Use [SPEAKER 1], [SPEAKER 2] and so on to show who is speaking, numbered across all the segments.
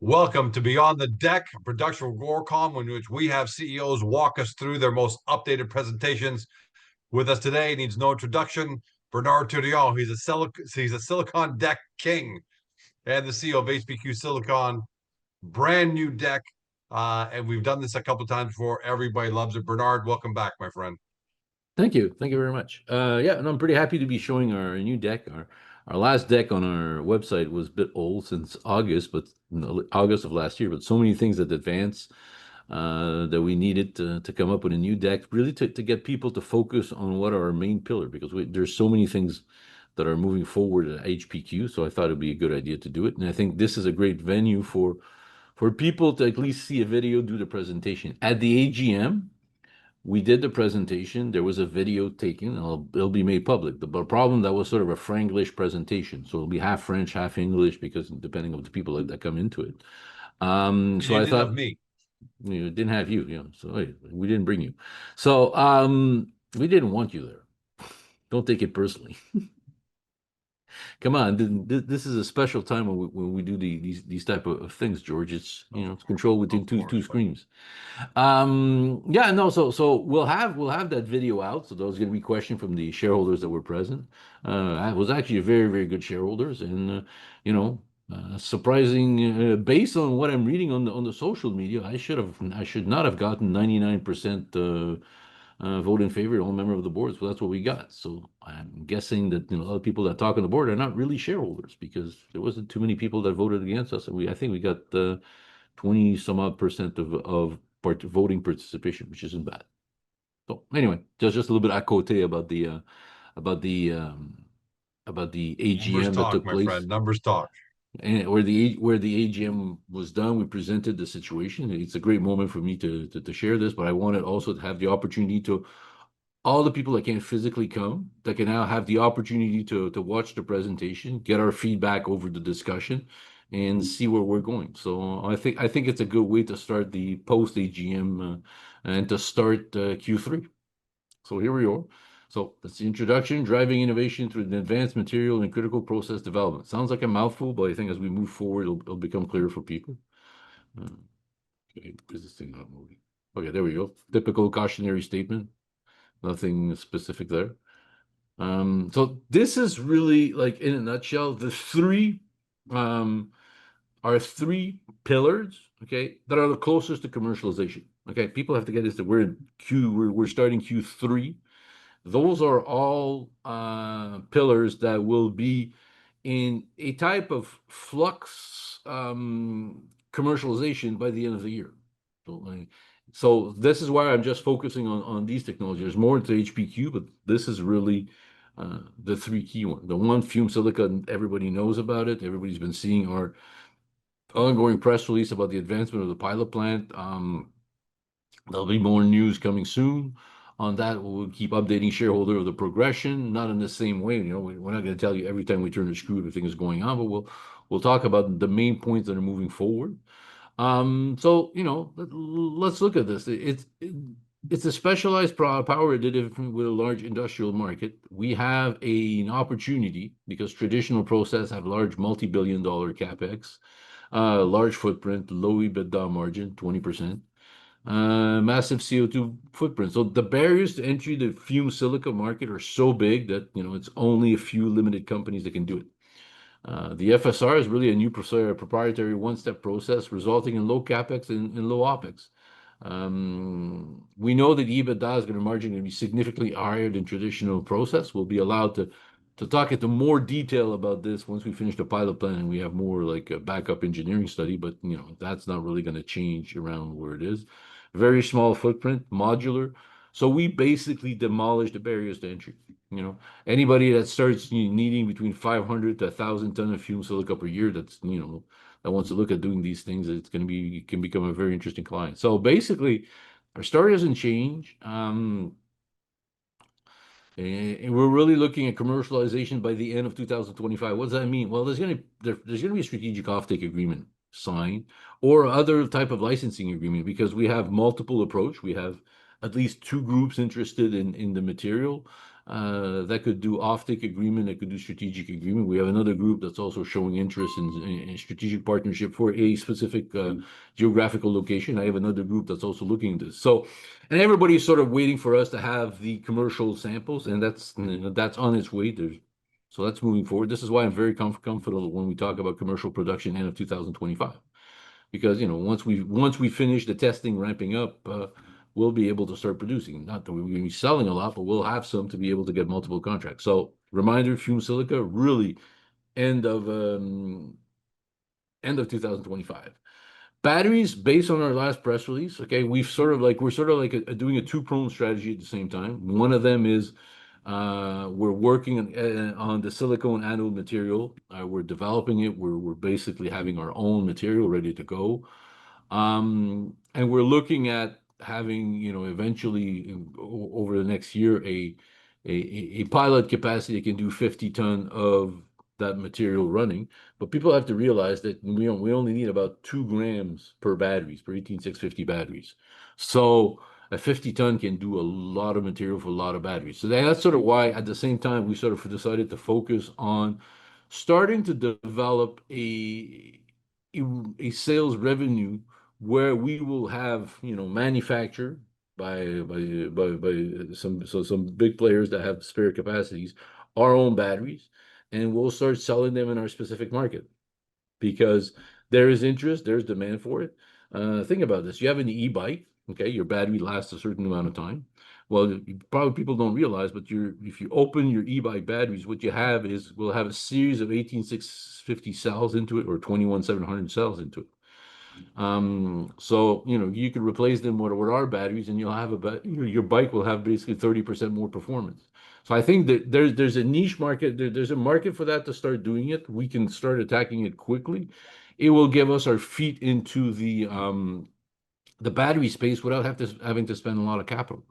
[SPEAKER 1] Welcome to Beyond the Deck, a production of Warcom, in which we have CEOs walk us through their most updated presentations. With us today, needs no introduction, Bernard Tourillon. He's a Silicon Deck king and the CEO of HPQ Silicon, brand new deck. And we've done this a couple of times before. Everybody loves it. Bernard, welcome back, my friend.
[SPEAKER 2] Thank you. Thank you very much. Yeah, and I'm pretty happy to be showing our new deck. Our last deck on our website was a bit old since August, but August of last year. But so many things that advanced that we needed to come up with a new deck, really to get people to focus on what are our main pillar, because there's so many things that are moving forward at HPQ. So I thought it'd be a good idea to do it, and I think this is a great venue for people to at least see a video, do the presentation at the AGM. We did the presentation. There was a video taken. It'll be made public. The problem, that was sort of a Franglish presentation, so it'll be half French, half English, because depending on the people that come into it. So
[SPEAKER 1] You
[SPEAKER 2] I
[SPEAKER 1] didn't have
[SPEAKER 2] thought,
[SPEAKER 1] me.
[SPEAKER 2] didn't have you, so hey, we didn't bring you. So we didn't want you there. Don't take it personally. Come on, this is a special time when we do these type of things, George. It's controlled within two screens. Yeah, no, so we'll have that video out. So those are going to be questions from the shareholders that were present. I was actually a very, very good shareholders, and surprising, based on what I'm reading on the social media, I should not have gotten 99% vote in favor, all member of the board. So that's what we got. So I'm guessing that a lot of people that talk on the board are not really shareholders, because there wasn't too many people that voted against us. And I think we got 20 some odd percent of voting participation, which isn't bad. So anyway, just a little bit à côté about the
[SPEAKER 1] Numbers
[SPEAKER 2] AGM that
[SPEAKER 1] talk,
[SPEAKER 2] took
[SPEAKER 1] my friend.
[SPEAKER 2] place.
[SPEAKER 1] Numbers talk.
[SPEAKER 2] And where the AGM was done, we presented the situation. It's a great moment for me to share this, but I wanted also to have the opportunity to all the people that can't physically come, that can now have the opportunity to watch the presentation, get our feedback over the discussion, and see where we're going. So I think it's a good way to start the post AGM and to start Q3. So here we are. So that's the introduction: driving innovation through the advanced material and critical process development. Sounds like a mouthful, but I think as we move forward, it'll become clear for people. Okay, is this thing not moving? Okay, there we go. Typical cautionary statement. Nothing specific there. So this is really, like, in a nutshell, the three are three pillars, okay, that are the closest to commercialization. Okay, people have to get this, that we're starting Q3. Those are all pillars that will be in a type of flux commercialization by the end of the year. So this is why I'm just focusing on these technologies. There's more into HPQ, but this is really the three key ones. The one, Fume Silica, everybody knows about it. Everybody's been seeing our ongoing press release about the advancement of the pilot plant. There'll be more news coming soon on that. We'll keep updating shareholder of the progression, not in the same way. We're not going to tell you every time we turn the screw everything is going on, but we'll talk about the main points that are moving forward. So let's look at this. It's a specialized power additive with a large industrial market. We have an opportunity because traditional process have large multi-billion-dollar capex, large footprint, low EBITDA margin, 20%. Massive CO2 footprint. So the barriers to entry the fume silica market are so big that it's only a few limited companies that can do it. The FSR is really a new proprietary one-step process resulting in low capex and low opex. We know that EBITDA is going to be significantly higher than traditional process. We'll be allowed to talk into more detail about this once we finish the pilot plan and we have more like a backup engineering study, but that's not really going to change around where it is. Very small footprint, modular. So we basically demolish the barriers to entry. Anybody that starts needing between 500 to 1,000 tons of fume silica per year, that wants to look at doing these things, it can become a very interesting client. So basically, our story doesn't change. And we're really looking at commercialization by the end of 2025. What does that mean? Well, there's going to be a strategic offtake agreement signed or other type of licensing agreement, because we have multiple approach. We have at least two groups interested in the material. that could do offtake agreement, that could do strategic agreement. We have another group that's also showing interest in strategic partnership for a specific geographical location. I have another group that's also looking at this. So, and everybody's sort of waiting for us to have the commercial samples, and that's on its way. So that's moving forward. This is why I'm very comfortable when we talk about commercial production end of 2025, because once we finish the testing, ramping up, we'll be able to start producing. Not that we're going to be selling a lot, but we'll have some to be able to get multiple contracts. So reminder, Fume Silica really end of 2025. Batteries, based on our last press release, okay, we're sort of like doing a two-pronged strategy at the same time. One of them is we're working on the silicone anode material. We're developing it. We're basically having our own material ready to go. And we're looking at having, eventually over the next year, a pilot capacity that can do 50 ton of that material running. But people have to realize that we only need about 2 grams per batteries, per 18650 batteries. So a 50 ton can do a lot of material for a lot of batteries. So that's sort of why at the same time we sort of decided to focus on starting to develop a sales revenue where we will have, manufacture by some big players that have spare capacities, our own batteries, and we'll start selling them in our specific market because there is interest, there's demand for it. Think about this. You have an e-bike, okay? Your battery lasts a certain amount of time. Well, probably people don't realize, but if you open your e-bike batteries, what you have is we'll have a series of 18650 cells into it or 21700 cells into it. So you could replace them with our batteries, and you'll have your bike will have basically 30% more performance. So I think that there's a niche market. There's a market for that to start doing it. We can start attacking it quickly. It will give us our feet into the battery space without having to spend a lot of capital.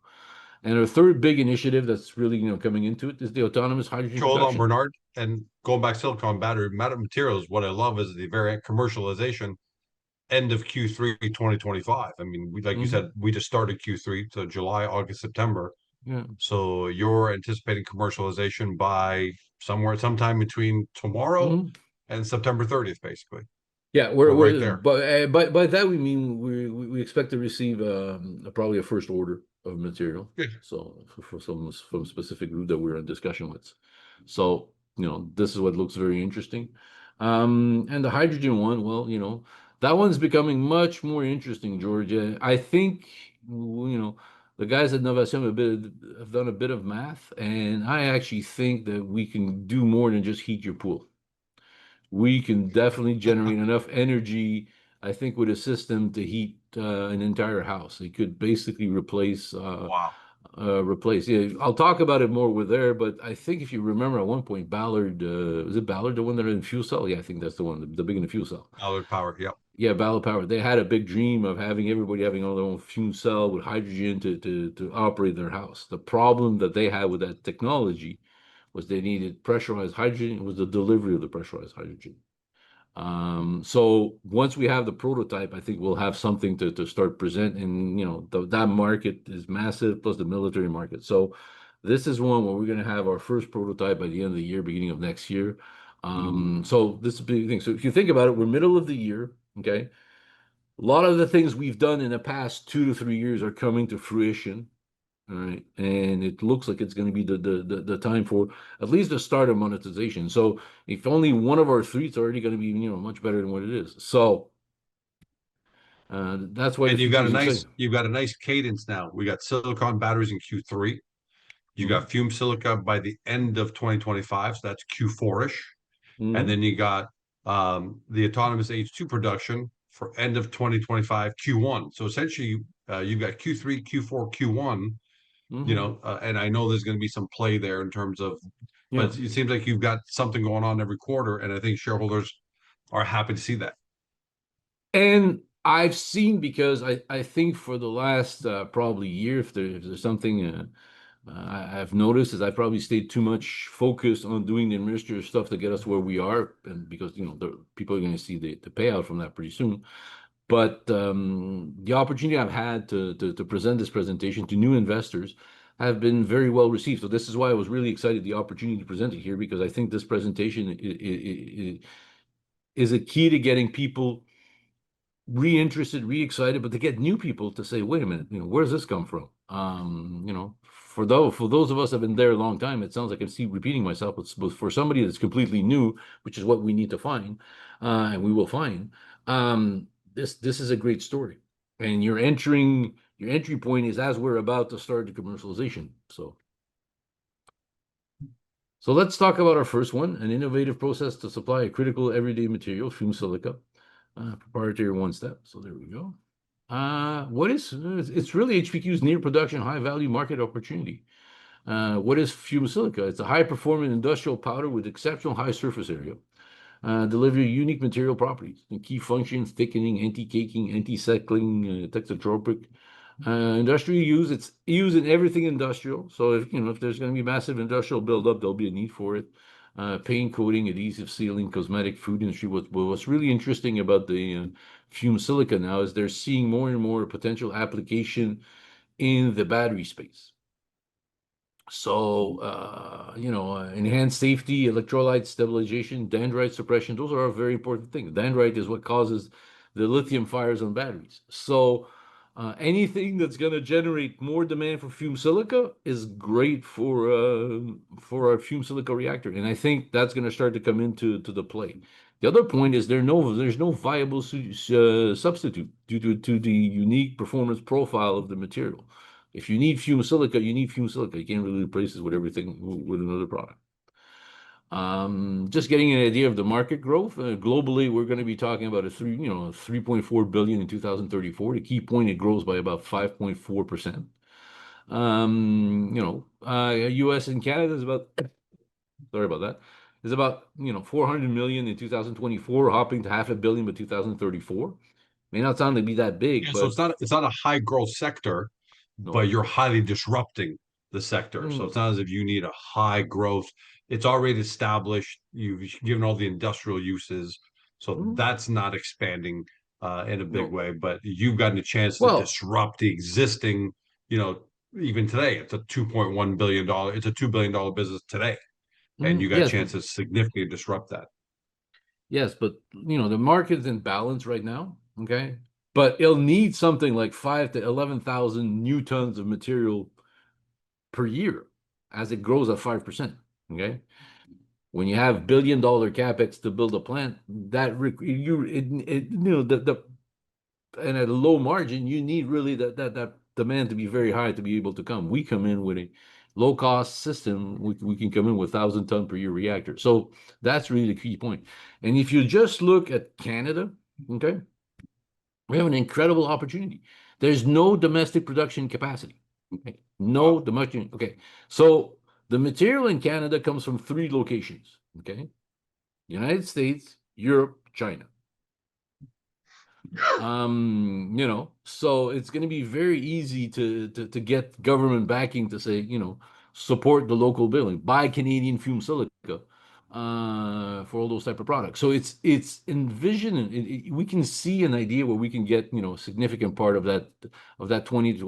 [SPEAKER 2] And our third big initiative that's really coming into it is the autonomous hydrogen
[SPEAKER 1] Hold on,
[SPEAKER 2] production.
[SPEAKER 1] Bernard. And going back silicon battery materials, what I love is the very commercialization end of Q3 2025. I mean, like you
[SPEAKER 2] Hmm.
[SPEAKER 1] said, we just started Q3, so July, August, September.
[SPEAKER 2] Yeah.
[SPEAKER 1] So you're anticipating commercialization by sometime between tomorrow
[SPEAKER 2] Hmm.
[SPEAKER 1] and September 30th, basically.
[SPEAKER 2] Yeah,
[SPEAKER 1] We're right
[SPEAKER 2] we're
[SPEAKER 1] there.
[SPEAKER 2] but by that we mean we expect to receive probably a first order of material.
[SPEAKER 1] Good.
[SPEAKER 2] So for some from specific group that we're in discussion with. So this is what looks very interesting. And the hydrogen one, well, that one's becoming much more interesting, Georgia. I think the guys at Novation have done a bit of math, and I actually think that we can do more than just heat your pool. We can definitely generate enough energy, I think, with a system to heat an entire house. It could basically
[SPEAKER 1] Wow.
[SPEAKER 2] replace. Yeah, I'll talk about it more with there, but I think if you remember at one point, Ballard, was it Ballard, the one that in fuel cell? Yeah, I think that's the one, the big in the fuel cell.
[SPEAKER 1] Ballard Power. Yep.
[SPEAKER 2] Yeah, Ballard Power. They had a big dream of having everybody having all their own fuel cell with hydrogen to operate their house. The problem that they had with that technology was they needed pressurized hydrogen. It was the delivery of the pressurized hydrogen. So once we have the prototype, I think we'll have something to start presenting. That market is massive, plus the military market. So this is one where we're going to have our first prototype by the end of the year, beginning of next year. So this is a big thing. So if you think about it, we're middle of the year, okay? A lot of the things we've done in the past 2 to 3 years are coming to fruition. All right. And it looks like it's going to be the time for at least the start of monetization. So if only one of our three, it's already going to be, much better than what it is. So that's why the
[SPEAKER 1] And
[SPEAKER 2] future is exciting.
[SPEAKER 1] you've got a nice cadence now. We got silicon batteries in Q3. You
[SPEAKER 2] Hmm.
[SPEAKER 1] got fume silica by the end of 2025, so that's Q4-ish. And
[SPEAKER 2] Hmm.
[SPEAKER 1] then you got the autonomous H2 production for end of 2025 Q1. So essentially, you've got Q3, Q4, Q1.
[SPEAKER 2] Hmm.
[SPEAKER 1] And I know there's going to be some play there in terms of,
[SPEAKER 2] Yeah.
[SPEAKER 1] but it seems like you've got something going on every quarter, and I think shareholders are happy to see that.
[SPEAKER 2] And I've seen because I think for the last probably year, if there's something I've noticed is I probably stayed too much focused on doing the administrative stuff to get us where we are, and because the people are going to see the payout from that pretty soon. But the opportunity I've had to present this presentation to new investors, have been very well received. So this is why I was really excited the opportunity to present it here, because I think this presentation is a key to getting people re-interested, re-excited, but to get new people to say, wait a minute, where's this come from? For those of us that have been there a long time, it sounds like I see repeating myself, but for somebody that's completely new, which is what we need to find, and we will find, this is a great story. And your entry point is as we're about to start the commercialization. So let's talk about our first one, an innovative process to supply a critical everyday material, fume silica, proprietary one step. So there we go. It's really HPQ's near production, high value market opportunity. What is fume silica? It's a high performing industrial powder with exceptional high surface area. Deliver unique material properties and key functions: thickening, anti-caking, anti-settling, texotropic. Industrial use, it's used in everything industrial. So if there's going to be massive industrial buildup, there'll be a need for it. Paint, coating, adhesive, sealing, cosmetic, food industry. What's really interesting about the fume silica now is they're seeing more and more potential application in the battery space. So, enhanced safety, electrolyte stabilization, dendrite suppression, those are all very important things. Dendrite is what causes the lithium fires on batteries. So, anything that's going to generate more demand for fume silica is great for our fume silica reactor, and I think that's going to start to come into the play. The other point is there's no viable substitute due to the unique performance profile of the material. If you need fume silica, you need fume silica. You can't really replace it with everything with another product. Just getting an idea of the market growth. Globally, we're going to be talking about a 3.4 billion in 2034. The key point, it grows by about 5.4%. US and Canada is about, sorry about that, is about 400 million in 2024, hopping to 500 million by 2034. May not sound to be that big,
[SPEAKER 1] Yeah, so
[SPEAKER 2] but
[SPEAKER 1] it's not a high growth sector, but
[SPEAKER 2] no.
[SPEAKER 1] you're highly disrupting the sector. So it's
[SPEAKER 2] Mm,
[SPEAKER 1] not as if you need a high growth. It's already established. You've given all the industrial uses, so
[SPEAKER 2] mm,
[SPEAKER 1] that's not expanding in a big
[SPEAKER 2] no.
[SPEAKER 1] way. But you've gotten a chance to
[SPEAKER 2] Well,
[SPEAKER 1] disrupt the existing. You know, even today, it's a $2.1 billion. It's a $2 billion business today, and you got a
[SPEAKER 2] yes,
[SPEAKER 1] chance to significantly disrupt that.
[SPEAKER 2] yes, but the market's in balance right now, okay? But it'll need something like 5 to 11,000 new tons of material per year as it grows at 5%, okay? When you have billion-dollar capex to build a plant, that you it you know the and at a low margin, you need really that demand to be very high to be able to come. We come in with a low cost system. We can come in with 1,000 ton per year reactor. So that's really the key point. And if you just look at Canada, okay, we have an incredible opportunity. There's no domestic production capacity. Okay, no
[SPEAKER 1] Wow.
[SPEAKER 2] domestic. Okay, so the material in Canada comes from 3 locations. Okay, United States, Europe, China. So it's going to be very easy to get government backing to say, support the local building, buy Canadian fume silica for all those type of products. So it's envisioning. We can see an idea where we can get a significant part of that 20 to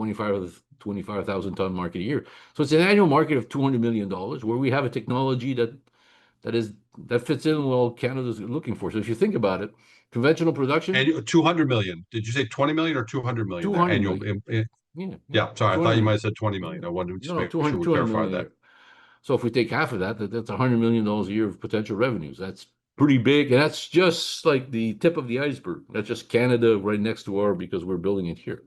[SPEAKER 2] 25,000 ton market a year. So it's an annual market of $200 million where we have a technology that fits in what Canada's looking for. So if you think about it, conventional production.
[SPEAKER 1] And 200 million. Did you say 20 million or 200 million there
[SPEAKER 2] 200
[SPEAKER 1] annual?
[SPEAKER 2] million. Yeah, yeah.
[SPEAKER 1] Yeah, sorry, I
[SPEAKER 2] 200
[SPEAKER 1] thought you might
[SPEAKER 2] million.
[SPEAKER 1] have said 20
[SPEAKER 2] Yeah.
[SPEAKER 1] million. I wanted to
[SPEAKER 2] No,
[SPEAKER 1] just
[SPEAKER 2] no,
[SPEAKER 1] make sure
[SPEAKER 2] 200,
[SPEAKER 1] we
[SPEAKER 2] 200
[SPEAKER 1] clarify
[SPEAKER 2] million a
[SPEAKER 1] that.
[SPEAKER 2] year. So if we take half of that, that's $100 million a year of potential revenues. That's pretty big. And that's just like the tip of the iceberg. That's just Canada right next to our, because we're building it here.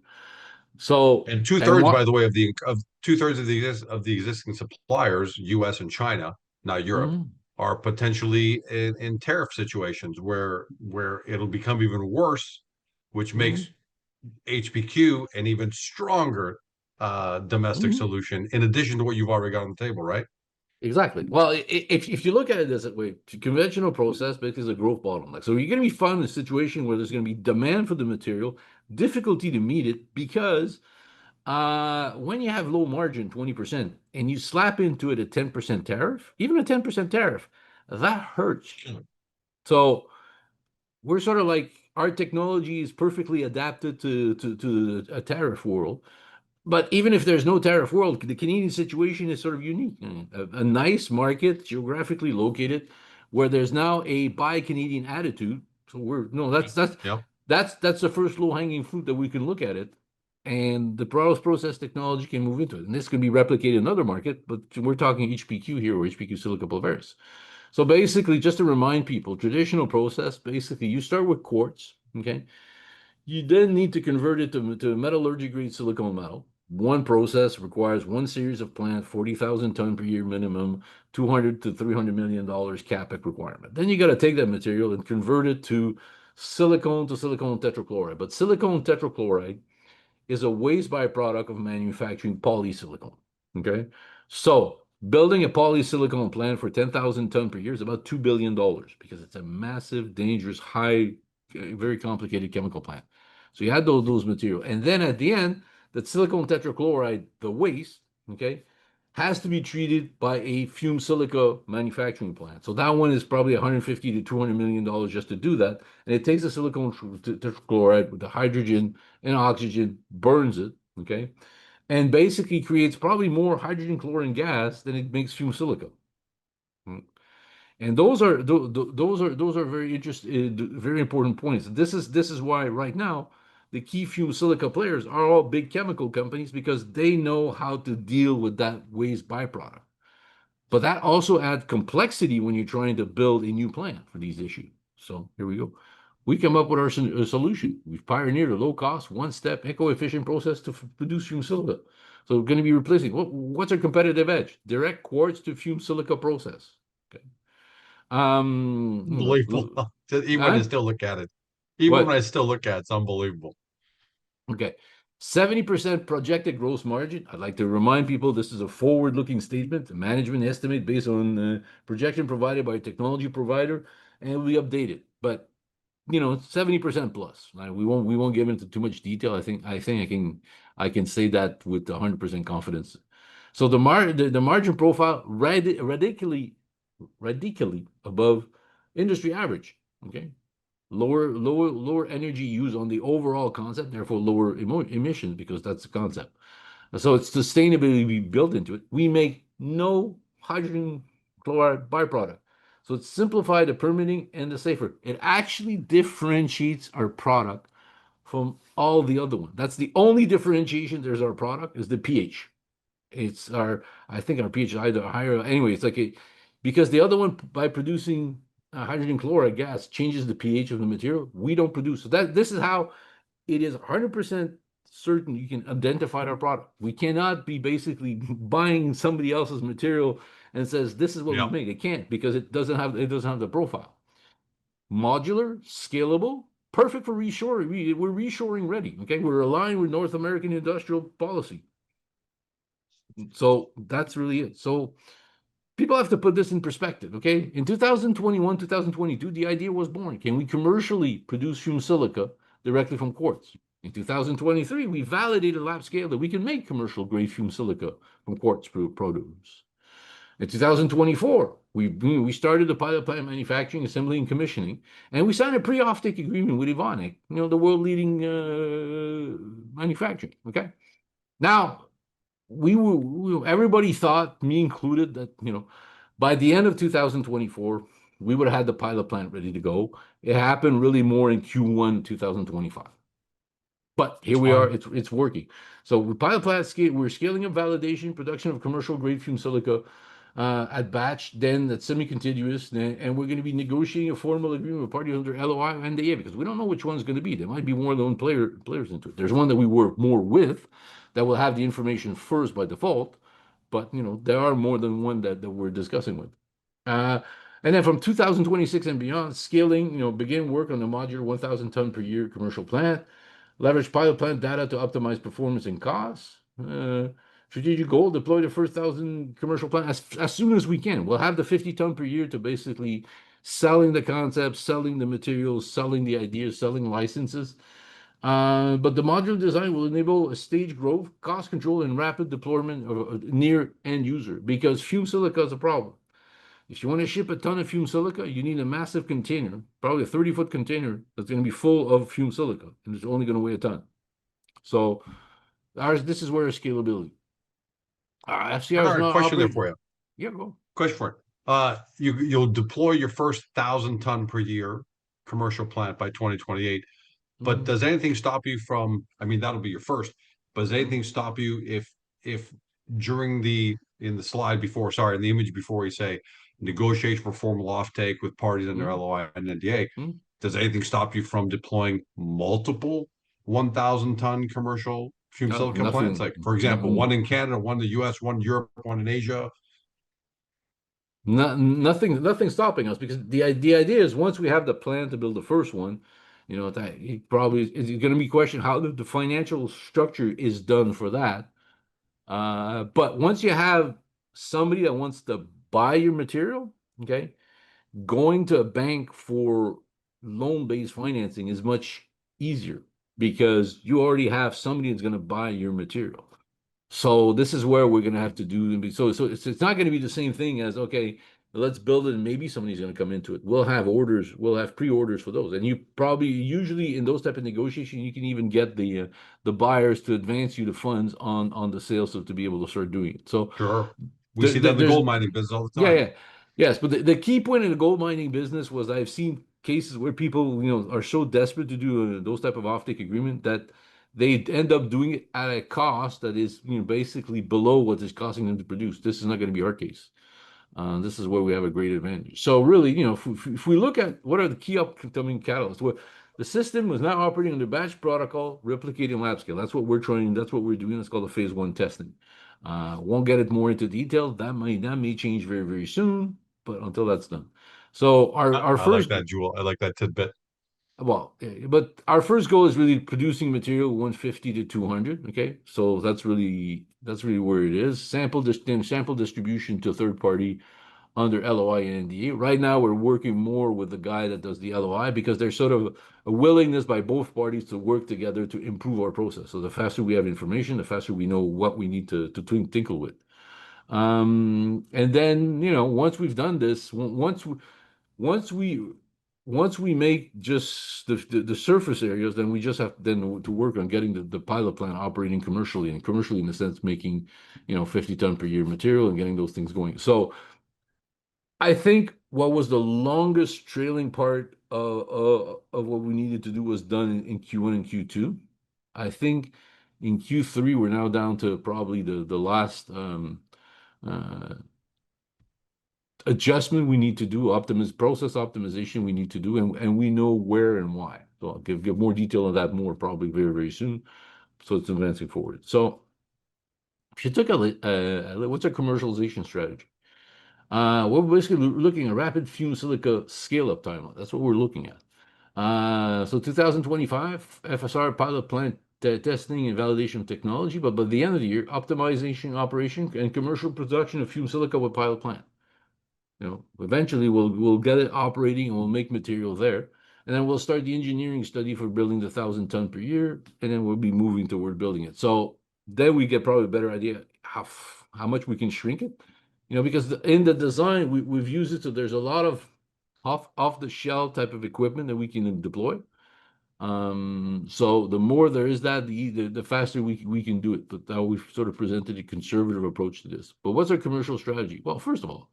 [SPEAKER 2] So,
[SPEAKER 1] And two
[SPEAKER 2] and
[SPEAKER 1] thirds, by
[SPEAKER 2] what?
[SPEAKER 1] the way, of two-thirds of the existing suppliers, U.S. and China, not Europe,
[SPEAKER 2] Mhm,
[SPEAKER 1] are potentially in tariff situations where it'll become even worse, which makes
[SPEAKER 2] mhm,
[SPEAKER 1] HPQ an even stronger domestic
[SPEAKER 2] mhm.
[SPEAKER 1] solution, in addition to what you've already got on the table, right?
[SPEAKER 2] Exactly. Well, if you look at it this way, conventional process basically is a growth bottleneck. So you're going to be found in a situation where there's going to be demand for the material, difficulty to meet it because when you have low margin, 20%, and you slap into it a 10% tariff, even a 10% tariff, that hurts. So we're sort of like our technology is perfectly adapted to a tariff world. But even if there's no tariff world, the Canadian situation is sort of unique. A nice market, geographically located, where there's now a buy Canadian attitude. So we're no,
[SPEAKER 1] Yep.
[SPEAKER 2] that's the first low-hanging fruit that we can look at it. And the process technology can move into it. And this can be replicated in another market, but we're talking HPQ here or HPQ Silica Pulveris. So basically, just to remind people, traditional process, basically you start with quartz, okay? You then need to convert it to metallurgy grade silicone metal. One process requires one series of plant, 40,000 ton per year minimum, 200 to $300 million capex requirement. Then you got to take that material and convert it to silicone tetrachloride. But silicone tetrachloride is a waste byproduct of manufacturing polysilicon. Okay. So building a polysilicon plant for 10,000 ton per year is about $2 billion because it's a massive, dangerous, high, very complicated chemical plant. So you had those materials. And then at the end, that silicon tetrachloride, the waste, okay, has to be treated by a fume silica manufacturing plant. So that one is probably 150 to $200 million just to do that. And it takes the silicon tetrachloride with the hydrogen and oxygen, burns it, okay, and basically creates probably more hydrogen chlorine gas than it makes fume silica. And those are very interesting, very important points. This is why right now the key fume silica players are all big chemical companies because they know how to deal with that waste byproduct. But that also adds complexity when you're trying to build a new plant for these issues. So here we go. We come up with our solution. We've pioneered a low-cost, one-step, eco-efficient process to produce fume silica. So we're going to be replacing. What's our competitive edge? Direct quartz to fume silica process. Okay.
[SPEAKER 1] Unbelievable. Even when you
[SPEAKER 2] Huh?
[SPEAKER 1] still look at it. Even when
[SPEAKER 2] What?
[SPEAKER 1] I still look at it, it's unbelievable.
[SPEAKER 2] Okay. 70% projected gross margin. I'd like to remind people this is a forward-looking statement, a management estimate based on projection provided by a technology provider, and we update it. But 70% plus. We won't get into too much detail. I think I can say that with 100% confidence. So the margin profile radically above industry average. Okay. Lower energy use on the overall concept, therefore lower emissions because that's the concept. So it's sustainability built into it. We make no hydrogen chloride byproduct. So it's simplified the permitting and the safer. It actually differentiates our product from all the other ones. That's the only differentiation there's our product is the pH. I think our pH is either higher. Anyway, it's because the other one by producing hydrogen chloride gas changes the pH of the material. We don't produce. So this is how it is 100% certain you can identify our product. We cannot be basically buying somebody else's material and says this is what we
[SPEAKER 1] Yep.
[SPEAKER 2] make. It can't because it doesn't have the profile. Modular, scalable, perfect for reshoring. We're reshoring ready. Okay, we're aligned with North American industrial policy. So that's really it. So people have to put this in perspective, okay? In 2021, 2022, the idea was born. Can we commercially produce fume silica directly from quartz? In 2023, we validated lab scale that we can make commercial grade fume silica from quartz produce. In 2024, we started the pilot plant manufacturing, assembly, and commissioning, and we signed a pre-offtake agreement with Evonik, the world leading manufacturing. Okay, now everybody thought, me included, that by the end of 2024 we would have had the pilot plant ready to go. It happened really more in Q1 2025. But here
[SPEAKER 1] It's
[SPEAKER 2] we are,
[SPEAKER 1] fine.
[SPEAKER 2] it's working. So with pilot plant scale, we're scaling up validation, production of commercial grade fume silica at batch, then at semi-continuous, and we're going to be negotiating a formal agreement with parties under LOI and NDA because we don't know which one's going to be. There might be more than one players into it. There's one that we work more with that will have the information first by default, but there are more than one that we're discussing with. And then from 2026 and beyond, scaling, begin work on the modular 1,000 ton per year commercial plant. Leverage pilot plant data to optimize performance and costs. Strategic goal, deploy the first 1,000 commercial plant as soon as we can. We'll have the 50 ton per year to basically selling the concepts, selling the materials, selling the ideas, selling licenses. But the modular design will enable a stage growth, cost control, and rapid deployment of near end user because fume silica is a problem. If you want to ship a ton of fume silica, you need a massive container, probably a 30-foot container that's going to be full of fume silica, and it's only going to weigh a ton. So This is where scalability. FCR is
[SPEAKER 1] Bernard,
[SPEAKER 2] not
[SPEAKER 1] question there
[SPEAKER 2] operating.
[SPEAKER 1] for you.
[SPEAKER 2] Yeah, go.
[SPEAKER 1] Question for it. You'll deploy your first 1,000 ton per year commercial plant by 2028. But
[SPEAKER 2] Mhm,
[SPEAKER 1] does anything stop you from? I mean, that'll be your first. But does
[SPEAKER 2] mhm,
[SPEAKER 1] anything stop you if during the in the slide before, sorry, in the image before you say negotiation for formal offtake with parties under
[SPEAKER 2] mhm,
[SPEAKER 1] LOI and NDA,
[SPEAKER 2] mhm.
[SPEAKER 1] does anything stop you from deploying multiple 1,000 ton commercial fume
[SPEAKER 2] No,
[SPEAKER 1] silica plants?
[SPEAKER 2] nothing.
[SPEAKER 1] Like, for example, one in Canada, one in the US, one in Europe, one in Asia.
[SPEAKER 2] Nothing stopping us because the idea is once we have the plan to build the first one, that it probably is going to be questioned how the financial structure is done for that. But once you have somebody that wants to buy your material, okay, going to a bank for loan-based financing is much easier because you already have somebody that's going to buy your material. So this is where we're going to have to do. So it's not going to be the same thing as, okay, let's build it and maybe somebody's going to come into it. We'll have orders, we'll have pre-orders for those. And you probably usually in those type of negotiation, you can even get the buyers to advance you the funds on the sales so to be able to start doing it. So
[SPEAKER 1] Sure. We
[SPEAKER 2] there,
[SPEAKER 1] see that in the
[SPEAKER 2] there's
[SPEAKER 1] gold mining business all the
[SPEAKER 2] yeah,
[SPEAKER 1] time.
[SPEAKER 2] yeah. Yes, but the key point in the gold mining business was I've seen cases where people, are so desperate to do those type of offtake agreement that they end up doing it at a cost that is, basically below what it's costing them to produce. This is not going to be our case. This is where we have a great advantage. So really, if we look at what are the key upcoming catalysts, well, the system was now operating under batch protocol, replicating lab scale. That's what we're trying. That's what we're doing. That's called the phase one testing. Won't get it more into detail. That may change very very soon, but until that's done. So our
[SPEAKER 1] I like
[SPEAKER 2] first
[SPEAKER 1] that, Jewel. I like that tidbit.
[SPEAKER 2] well, but our first goal is really producing material 150 to 200. Okay, so that's really where it is. Then sample distribution to third party under LOI and NDA. Right now, we're working more with the guy that does the LOI because there's sort of a willingness by both parties to work together to improve our process. So the faster we have information, the faster we know what we need to tinkle with. And then, once we've done this, once we once we make just the surface areas, then we just have then to work on getting the pilot plant operating commercially, and commercially in the sense making 50 ton per year material and getting those things going. So I think what was the longest trailing part of what we needed to do was done in Q1 and Q2. I think in Q3 we're now down to probably the last uh, adjustment we need to do, process optimization we need to do, and we know where and why. So I'll give more detail on that more probably very, very soon. So it's advancing forward. So if you took what's our commercialization strategy? We're basically looking at rapid fume silica scale-up timeline. That's what we're looking at. So 2025, FSR pilot plant testing and validation of technology, but by the end of the year, optimization, operation, and commercial production of fume silica with pilot plant. Eventually we'll get it operating and we'll make material there. And then we'll start the engineering study for building the 1,000 ton per year, and then we'll be moving toward building it. So then we get probably a better idea how much we can shrink it. Because in the design we've used it so there's a lot of off the shelf type of equipment that we can deploy. So the more there is that, the faster we can do it. But now we've sort of presented a conservative approach to this. But what's our commercial strategy? Well, first of all,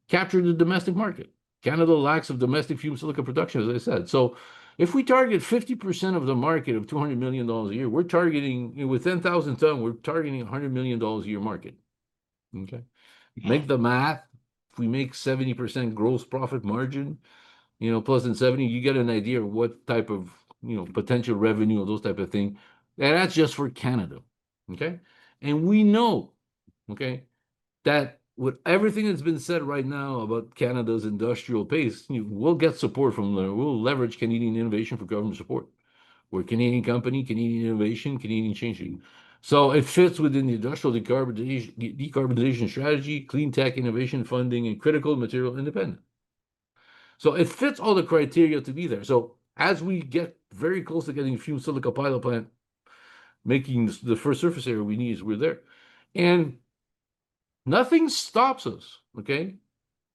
[SPEAKER 2] capture the domestic market. Canada lacks of domestic fume silica production, as I said. So if we target 50% of the market of $200 million a year, we're targeting, with 10,000 ton, we're targeting $100 million a year market. Okay. Make the math. If we make 70% gross profit margin, plus than 70, you get an idea of what type of, potential revenue or those type of thing. And that's just for Canada. Okay. And we know, okay, that with everything that's been said right now about Canada's industrial pace, we'll get support we'll leverage Canadian innovation for government support. We're a Canadian company, Canadian innovation, Canadian changing. So it fits within the industrial decarbonization strategy, clean tech innovation funding, and critical material independent. So it fits all the criteria to be there. So as we get very close to getting Fume Silica pilot plant, making the first surface area we need is we're there. And nothing stops us, okay?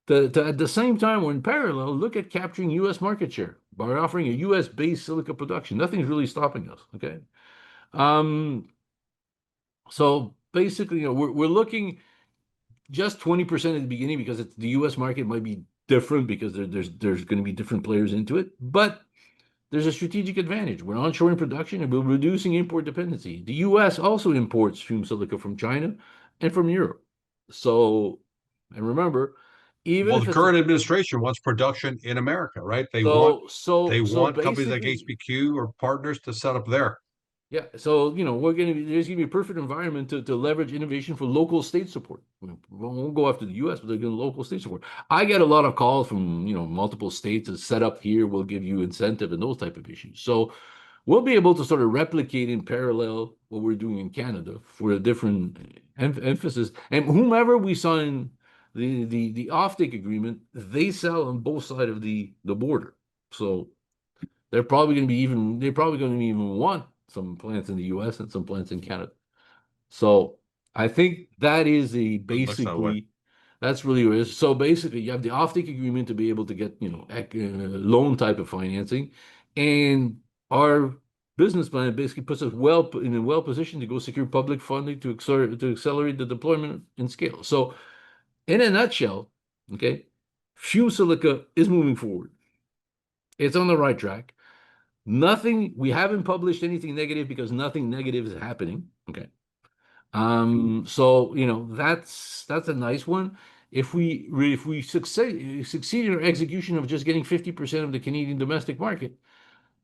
[SPEAKER 2] At the same time, we're in parallel, look at capturing U.S. market share by offering a U.S. based silica production. Nothing's really stopping us, okay? Um, So basically, we're looking just 20% at the beginning because the U.S. market might be different because there's going to be different players into it, but there's a strategic advantage. We're onshoring production and we're reducing import dependency. The U.S. also imports fume silica from China and from Europe. So, and remember, even
[SPEAKER 1] Well,
[SPEAKER 2] if
[SPEAKER 1] the
[SPEAKER 2] it's a,
[SPEAKER 1] current administration wants production in America, right?
[SPEAKER 2] so
[SPEAKER 1] They
[SPEAKER 2] so so
[SPEAKER 1] want companies like
[SPEAKER 2] basically,
[SPEAKER 1] HPQ or partners to set up there.
[SPEAKER 2] yeah, so there's gonna be a perfect environment to leverage innovation for local state support. We won't go after the US, but they're gonna local state support. I get a lot of calls from multiple states to set up here, we'll give you incentive and those type of issues. So we'll be able to sort of replicate in parallel what we're doing in Canada for a different emphasis. And whomever we sign the offtake agreement, they sell on both sides of the border. So they're probably going to even want some plants in the US and some plants in Canada. So I think that is a
[SPEAKER 1] It looks that way.
[SPEAKER 2] basically that's really what it is. So basically you have the offtake agreement to be able to get, loan type of financing. And our business plan basically puts us in a well position to go secure public funding to accelerate the deployment and scale. So in a nutshell, okay, Fume Silica is moving forward. It's on the right track. Nothing, we haven't published anything negative because nothing negative is happening. Okay. So that's a nice one. If we succeed in our execution of just getting 50% of the Canadian domestic market,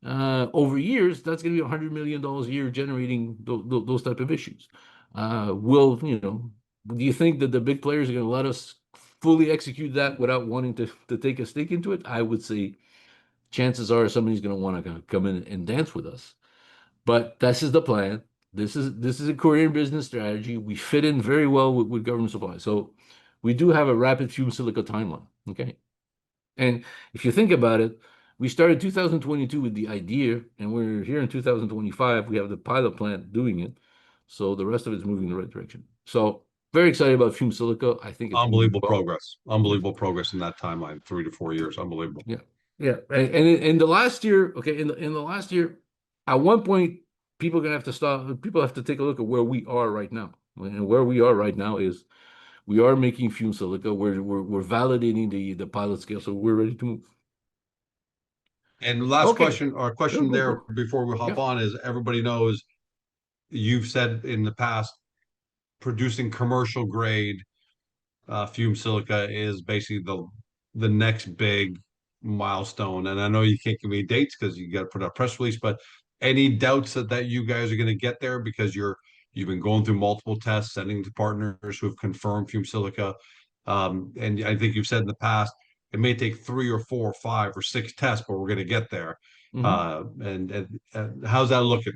[SPEAKER 2] over years, that's going to be $100 million a year generating those type of issues. Do you think that the big players are going to let us fully execute that without wanting to take a stake into it? I would say chances are somebody's going to want to come in and dance with us. But this is the plan. This is a Korean business strategy. We fit in very well with government supply. So we do have a rapid fume silica timeline. Okay. And if you think about it, we started 2022 with the idea, and we're here in 2025. We have the pilot plant doing it. So the rest of it's moving in the right direction. So very excited about fume silica. I think it's moving
[SPEAKER 1] Unbelievable
[SPEAKER 2] well.
[SPEAKER 1] progress.
[SPEAKER 2] Yeah.
[SPEAKER 1] Unbelievable progress in that timeline, 3 to 4 years. Unbelievable.
[SPEAKER 2] Yeah, yeah, and in the last year, okay, in the last year, at one point, people are gonna have to stop. People have to take a look at where we are right now, and where we are right now is we are making fume silica. We're validating the pilot scale, so we're ready to move.
[SPEAKER 1] And last
[SPEAKER 2] Okay,
[SPEAKER 1] question, or
[SPEAKER 2] sure,
[SPEAKER 1] question
[SPEAKER 2] go for
[SPEAKER 1] there
[SPEAKER 2] it.
[SPEAKER 1] before we hop
[SPEAKER 2] Yeah.
[SPEAKER 1] on is everybody knows you've said in the past producing commercial grade fume silica is basically the next big milestone. And I know you can't give me dates because you got to put out a press release, but any doubts that you guys are going to get there because you've been going through multiple tests, sending to partners who have confirmed fume silica. And I think you've said in the past it may take 3 or 4 or 5 or 6 tests, but we're going to get there.
[SPEAKER 2] Hmm.
[SPEAKER 1] And how's that looking?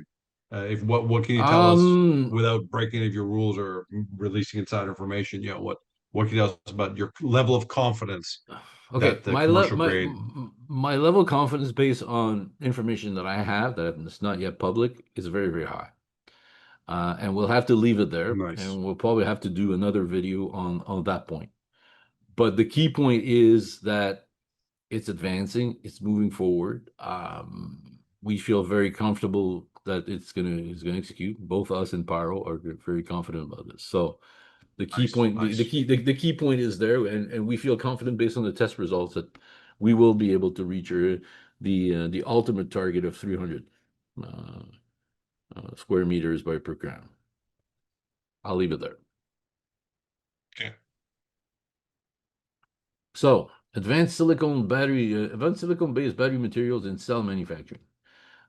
[SPEAKER 1] If what can you tell us
[SPEAKER 2] Um.
[SPEAKER 1] without breaking any of your rules or releasing inside information? What can you tell us about your level of confidence
[SPEAKER 2] Okay.
[SPEAKER 1] that the commercial grade?
[SPEAKER 2] My level of confidence based on information that I have that is not yet public is very, very high. And we'll have to leave it there,
[SPEAKER 1] Nice.
[SPEAKER 2] and we'll probably have to do another video on that point. But the key point is that it's advancing, it's moving forward. We feel very comfortable that it's gonna execute. Both us and Pyro are very confident about this. So the key
[SPEAKER 1] Nice.
[SPEAKER 2] point,
[SPEAKER 1] Nice.
[SPEAKER 2] the key point is there, and we feel confident based on the test results that we will be able to reach the ultimate target of 300 uh, square meters per gram. I'll leave it there.
[SPEAKER 1] Okay.
[SPEAKER 2] So, advanced silicone-based battery materials and cell manufacturing.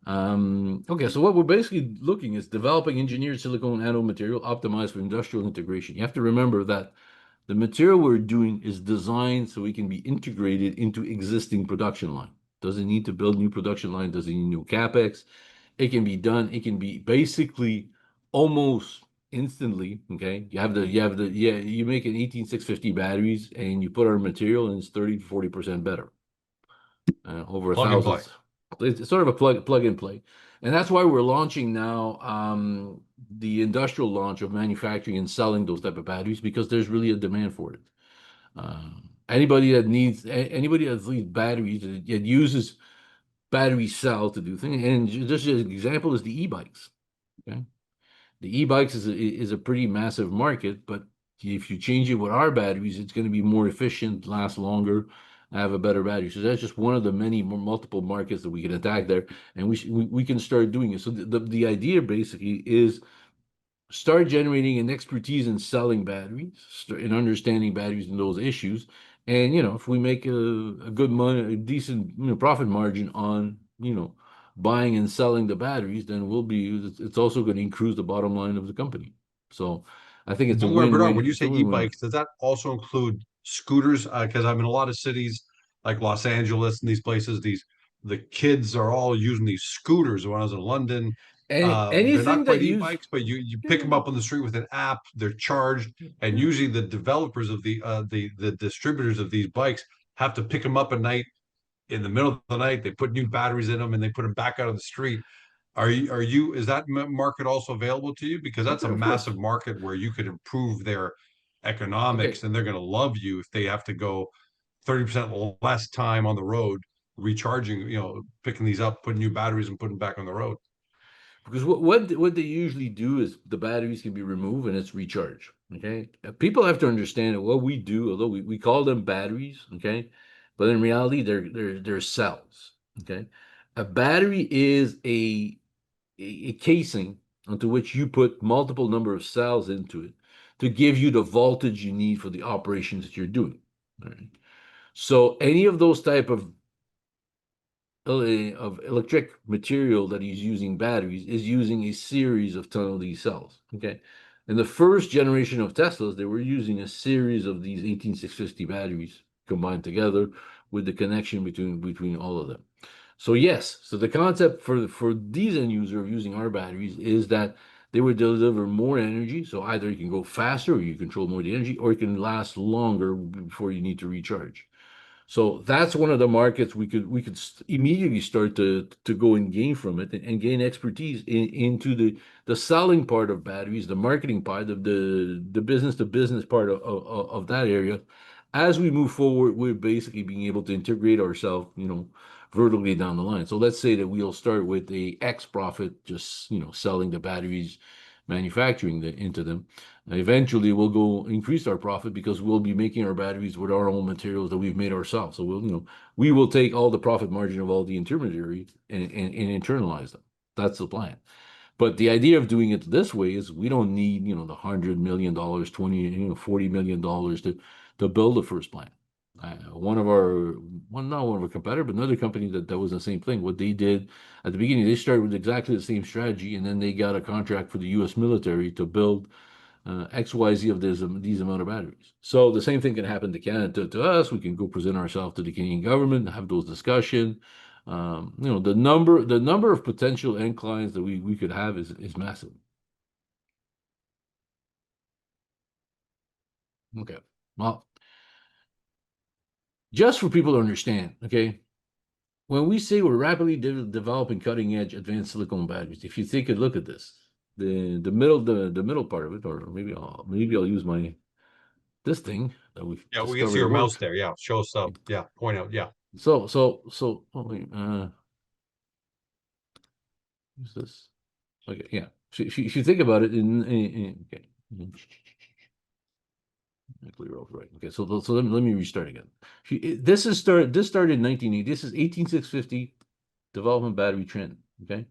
[SPEAKER 2] Okay, so what we're basically looking is developing engineered silicone anode material optimized for industrial integration. You have to remember that the material we're doing is designed so it can be integrated into existing production line. Doesn't need to build new production line, doesn't need new capex. It can be done. It can be basically almost instantly. Okay, you make an 18650 batteries and you put our material and it's 30 to 40% better. Over a
[SPEAKER 1] Plug and play.
[SPEAKER 2] thousand. It's sort of a plug and play, and that's why we're launching now the industrial launch of manufacturing and selling those type of batteries because there's really a demand for it. Anybody that needs batteries that uses battery cell to do things, and just an example is the e-bikes. Okay, The e-bikes is a pretty massive market, but if you change it with our batteries, it's going to be more efficient, last longer, have a better battery. So that's just one of the many multiple markets that we can attack there, and we can start doing it. So the idea basically is start generating an expertise in selling batteries, in understanding batteries and those issues. And if we make a good money, a decent profit margin on buying and selling the batteries, then it's also going to increase the bottom line of the company. So I think it's a
[SPEAKER 1] But where, Bernard, when
[SPEAKER 2] win-win.
[SPEAKER 1] you
[SPEAKER 2] It's a
[SPEAKER 1] say
[SPEAKER 2] win-win.
[SPEAKER 1] e-bikes, does that also include scooters? Because I'm in a lot of cities like Los Angeles and these places, the kids are all using these scooters. When I was in London, they're
[SPEAKER 2] Anything
[SPEAKER 1] not
[SPEAKER 2] that
[SPEAKER 1] quite
[SPEAKER 2] use
[SPEAKER 1] e-bikes, but you pick
[SPEAKER 2] yeah,
[SPEAKER 1] them up on the street with an app. They're charged, and
[SPEAKER 2] yeah.
[SPEAKER 1] usually the developers of the distributors of these bikes have to pick them up at night in the middle of the night. They put new batteries in them and they put them back out on the street. Is that market also available to you? Because that's a
[SPEAKER 2] Of course.
[SPEAKER 1] massive market where you could improve their
[SPEAKER 2] Okay.
[SPEAKER 1] economics and they're going to love you if they have to go 30% less time on the road recharging, picking these up, putting new batteries and putting them back on the road.
[SPEAKER 2] Because what they usually do is the batteries can be removed and it's recharged. Okay, people have to understand that what we do, although we call them batteries, okay, but in reality they're cells. Okay, a battery is a casing onto which you put multiple number of cells into it to give you the voltage you need for the operations that you're doing. All right. So any of those type of electric material that he's using batteries is using a series of ton of these cells. Okay. In the first generation of Teslas, they were using a series of these 18650 batteries combined together with the connection between all of them. So yes, so the concept for these end user of using our batteries is that they would deliver more energy. So either you can go faster or you control more of the energy, or it can last longer before you need to recharge. So that's one of the markets we could immediately start to go and gain from it and gain expertise into the selling part of batteries, the marketing part of the business to business part of that area. As we move forward, we're basically being able to integrate ourselves, vertically down the line. So let's say that we'll start with a X profit, just selling the batteries, manufacturing into them. Eventually, we'll go increase our profit because we'll be making our batteries with our own materials that we've made ourselves. So we will take all the profit margin of all the intermediaries and internalize them. That's the plan. But the idea of doing it this way is we don't need, the $100 million, 20, $40 million to build the first plant. Not one of our competitor, but another company that was the same thing. What they did at the beginning, they started with exactly the same strategy, and then they got a contract for the U.S. military to build XYZ of these amount of batteries. So the same thing can happen to Canada, to us. We can go present ourselves to the Canadian government, have those discussions. The number of potential end clients that we could have is massive. Okay. Well, just for people to understand, okay, when we say we're rapidly developing cutting edge advanced silicone batteries, if you take a look at this, the middle part of it, or maybe I'll use this thing that we've
[SPEAKER 1] Yeah, we can see
[SPEAKER 2] discovered at
[SPEAKER 1] your mouse
[SPEAKER 2] work.
[SPEAKER 1] there. Yeah, show stuff. Yeah, point out. Yeah.
[SPEAKER 2] Oh, wait, what's this? Okay, yeah. If you think about it, okay, clear off right. Okay, so let me restart again. This started in 1980. This is 18650 development battery trend. Okay,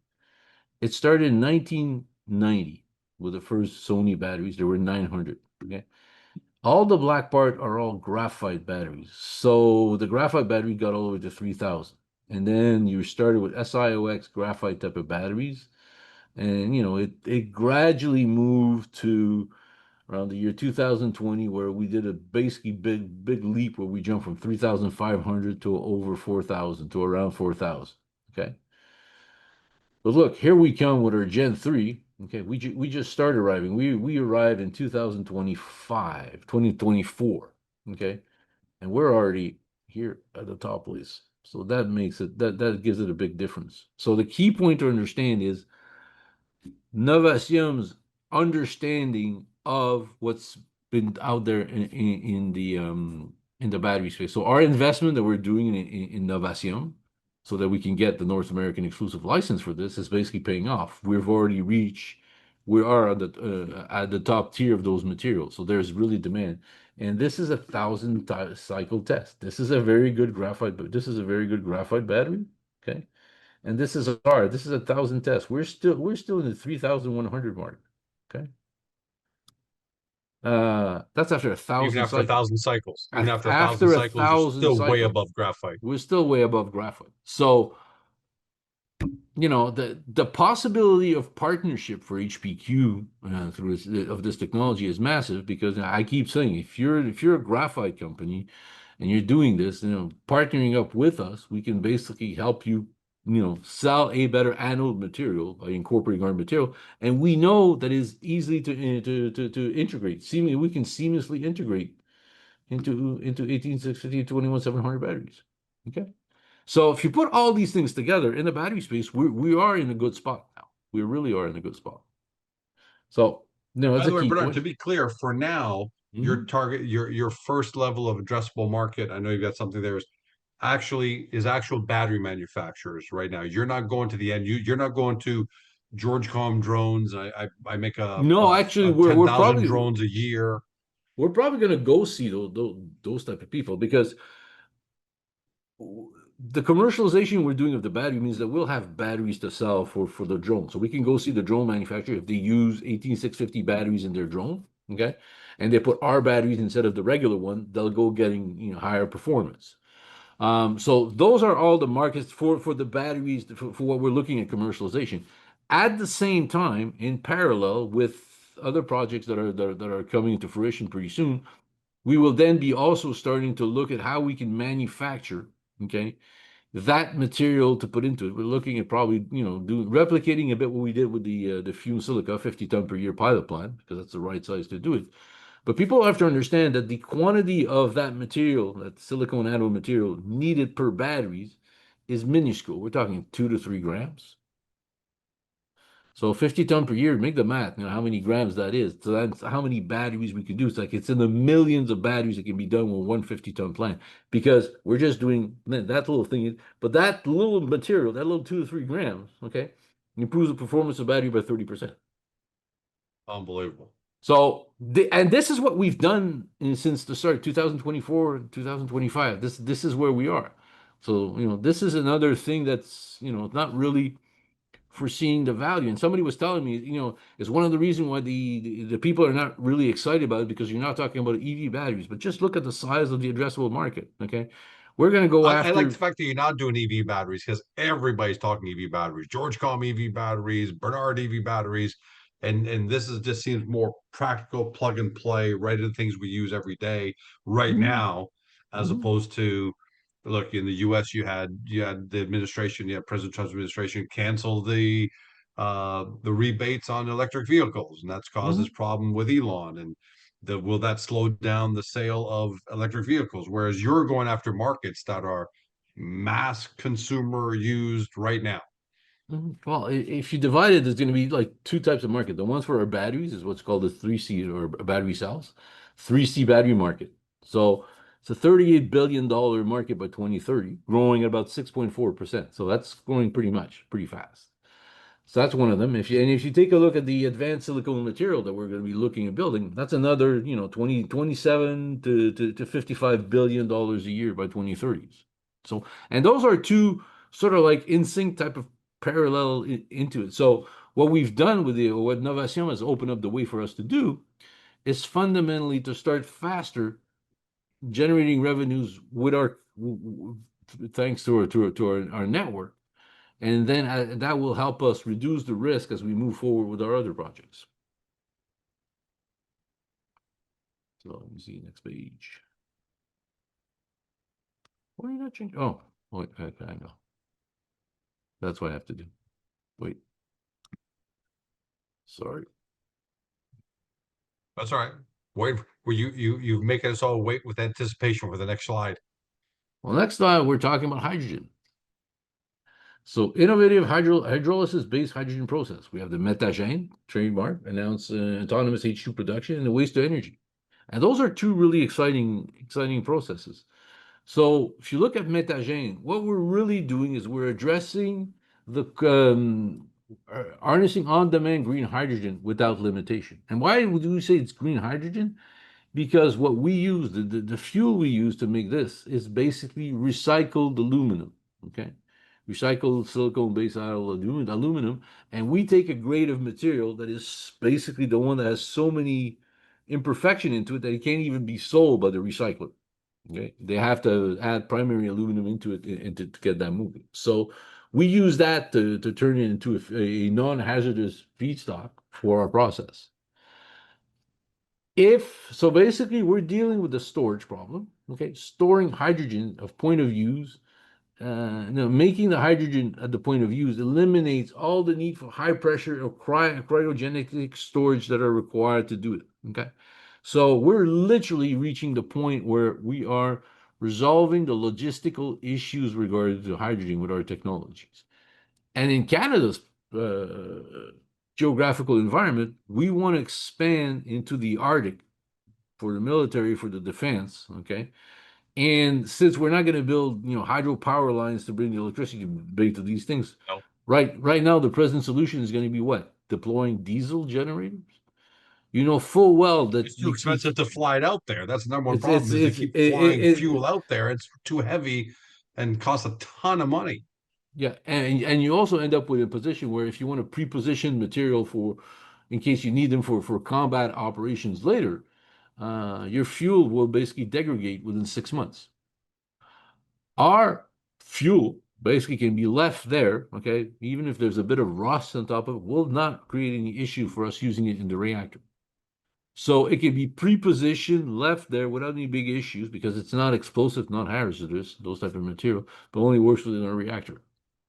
[SPEAKER 2] it started in 1990 with the first Sony batteries. There were 900. Okay, all the black part are all graphite batteries. So the graphite battery got all the way to 3000. And then you started with SiOX graphite type of batteries. And it gradually moved to around the year 2020, where we did a basically big leap where we jumped from 3,500 to over 4,000 to around 4,000. Okay. But look, here we come with our Gen 3. Okay, we just started arriving. We arrived in 2025, 2024. Okay, and we're already here at the top place. So that gives it a big difference. So the key point to understand is Novasium's understanding of what's been out there in the battery space. So our investment that we're doing in Novasium, so that we can get the North American exclusive license for this, is basically paying off. We've already reached we are at the top tier of those materials. So there's really demand. And this is a 1,000 cycle test. This is a very good graphite, but this is a very good graphite battery. Okay. And this is hard. This is 1,000 tests. We're still in the 3,100 mark. Okay. That's after a
[SPEAKER 1] Even
[SPEAKER 2] thousand
[SPEAKER 1] after a
[SPEAKER 2] cycles.
[SPEAKER 1] thousand cycles, even after a thousand
[SPEAKER 2] After a
[SPEAKER 1] cycles, you're
[SPEAKER 2] thousand
[SPEAKER 1] still way
[SPEAKER 2] cycles,
[SPEAKER 1] above graphite.
[SPEAKER 2] we're still way above graphite. So, the possibility of partnership for HPQ through this technology is massive, because I keep saying, if you're a graphite company and you're doing this, partnering up with us, we can basically help you, sell a better anode material by incorporating our material, and we know that is easily to integrate. We can seamlessly integrate into 18650 21700 batteries. Okay. So if you put all these things together in the battery space, we are in a good spot now. We really are in a good spot. So,
[SPEAKER 1] By
[SPEAKER 2] that's a
[SPEAKER 1] the way,
[SPEAKER 2] key
[SPEAKER 1] Bernard, to
[SPEAKER 2] point.
[SPEAKER 1] be clear, for now, your
[SPEAKER 2] Mhm.
[SPEAKER 1] target, your first level of addressable market, I know you've got something there, is actual battery manufacturers right now. You're not going to the end. You're not going to Georgecom drones. I make
[SPEAKER 2] No, actually,
[SPEAKER 1] a
[SPEAKER 2] we're
[SPEAKER 1] 10,000
[SPEAKER 2] probably
[SPEAKER 1] drones a year.
[SPEAKER 2] we're probably going to go see those type of people, because the commercialization we're doing of the battery means that we'll have batteries to sell for the drone. So we can go see the drone manufacturer if they use 18650 batteries in their drone, okay? And they put our batteries instead of the regular one, they'll go getting, higher performance. So those are all the markets for the batteries for what we're looking at commercialization. At the same time, in parallel with other projects that are coming into fruition pretty soon, we will then be also starting to look at how we can manufacture, okay, that material to put into it. We're looking at probably, replicating a bit what we did with the Fume Silica 50 ton per year pilot plant, because that's the right size to do it. But people have to understand that the quantity of that material, that silicone anode material needed per batteries, is minuscule. We're talking 2 to 3 grams. So 50 ton per year, make the math, how many grams that is. So that's how many batteries we can do. It's in the millions of batteries that can be done with one 50-ton plant, because we're just doing that little thing. But that little material, that little 2 to 3 grams, okay, improves the performance of battery by 30%.
[SPEAKER 1] Unbelievable.
[SPEAKER 2] So, and this is what we've done since the start, 2024, 2025. This is where we are. So, this is another thing that's, not really foreseeing the value. And somebody was telling me, it's one of the reasons why the people are not really excited about it, because you're not talking about EV batteries, but just look at the size of the addressable market. Okay. We're going to go
[SPEAKER 1] I like the
[SPEAKER 2] after.
[SPEAKER 1] fact that you're not doing EV batteries, because everybody's talking EV batteries. Georgecom EV batteries, Bernard EV batteries, and this is just seems more practical, plug and play, right into things we use every day right
[SPEAKER 2] Mhm,
[SPEAKER 1] now, as
[SPEAKER 2] mhm,
[SPEAKER 1] opposed to, look, in the U.S. you had the administration, you had President Trump's administration cancel the rebates on electric vehicles, and that's caused this
[SPEAKER 2] mhm.
[SPEAKER 1] problem with Elon. And will that slow down the sale of electric vehicles? Whereas you're going after markets that are mass consumer used right now.
[SPEAKER 2] Well, if you divide it, there's going to be like two types of market. The ones for our batteries is what's called the 3C, or battery cells, 3C battery market. So it's a $38 billion market by 2030, growing at about 6.4%. So that's growing pretty fast. So that's one of them. If you take a look at the advanced silicone material that we're going to be looking at building, that's another, 27 to $55 billion a year by 2030s. So, and those are two sort of like in sync type of parallel into it. So what we've done what Novation has opened up the way for us to do is fundamentally to start faster generating revenues with thanks to our network, and then that will help us reduce the risk as we move forward with our other projects. So let me see next page. Why are you not changing? Oh, wait, okay, I know. That's what I have to do. Wait, sorry.
[SPEAKER 1] That's all right. Wait, well, you make us all wait with anticipation for the next slide.
[SPEAKER 2] Well, next time we're talking about hydrogen. So innovative hydrolysis-based hydrogen process. We have the Metagene trademark, announced autonomous H2 production, and the waste to energy. And those are two really exciting processes. So if you look at Metagene, what we're really doing is we're addressing the harnessing on-demand green hydrogen without limitation. And why would we say it's green hydrogen? Because what we use, the fuel we use to make this is basically recycled aluminum, okay? Recycled silicone-based aluminum, and we take a grade of material that is basically the one that has so many imperfection into it that it can't even be sold by the recycler. Okay, they have to add primary aluminum into it to get that moving. So we use that to turn it into a non-hazardous feedstock for our process. If so, basically, we're dealing with the storage problem. Okay, storing hydrogen of point of use, making the hydrogen at the point of use eliminates all the need for high pressure or cryogenic storage that are required to do it. Okay, so we're literally reaching the point where we are resolving the logistical issues regarding to hydrogen with our technologies. And in Canada's geographical environment, we want to expand into the Arctic for the military, for the defense, okay? And since we're not going to build, hydropower lines to bring the electricity back to these things,
[SPEAKER 1] No.
[SPEAKER 2] right now the present solution is going to be what? Deploying diesel generators? You know full well that
[SPEAKER 1] It's too expensive to fly it out there. That's the number one
[SPEAKER 2] it's
[SPEAKER 1] problem is to keep flying
[SPEAKER 2] it
[SPEAKER 1] fuel out there. It's too heavy and costs a ton of money.
[SPEAKER 2] yeah, and you also end up with a position where if you want to pre-position material for in case you need them for combat operations later, your fuel will basically degrade within 6 months. Our fuel basically can be left there, okay, even if there's a bit of rust on top of it, will not create any issue for us using it in the reactor. So it can be pre-positioned, left there without any big issues because it's not explosive, not hazardous, those type of material, but only works within our reactor.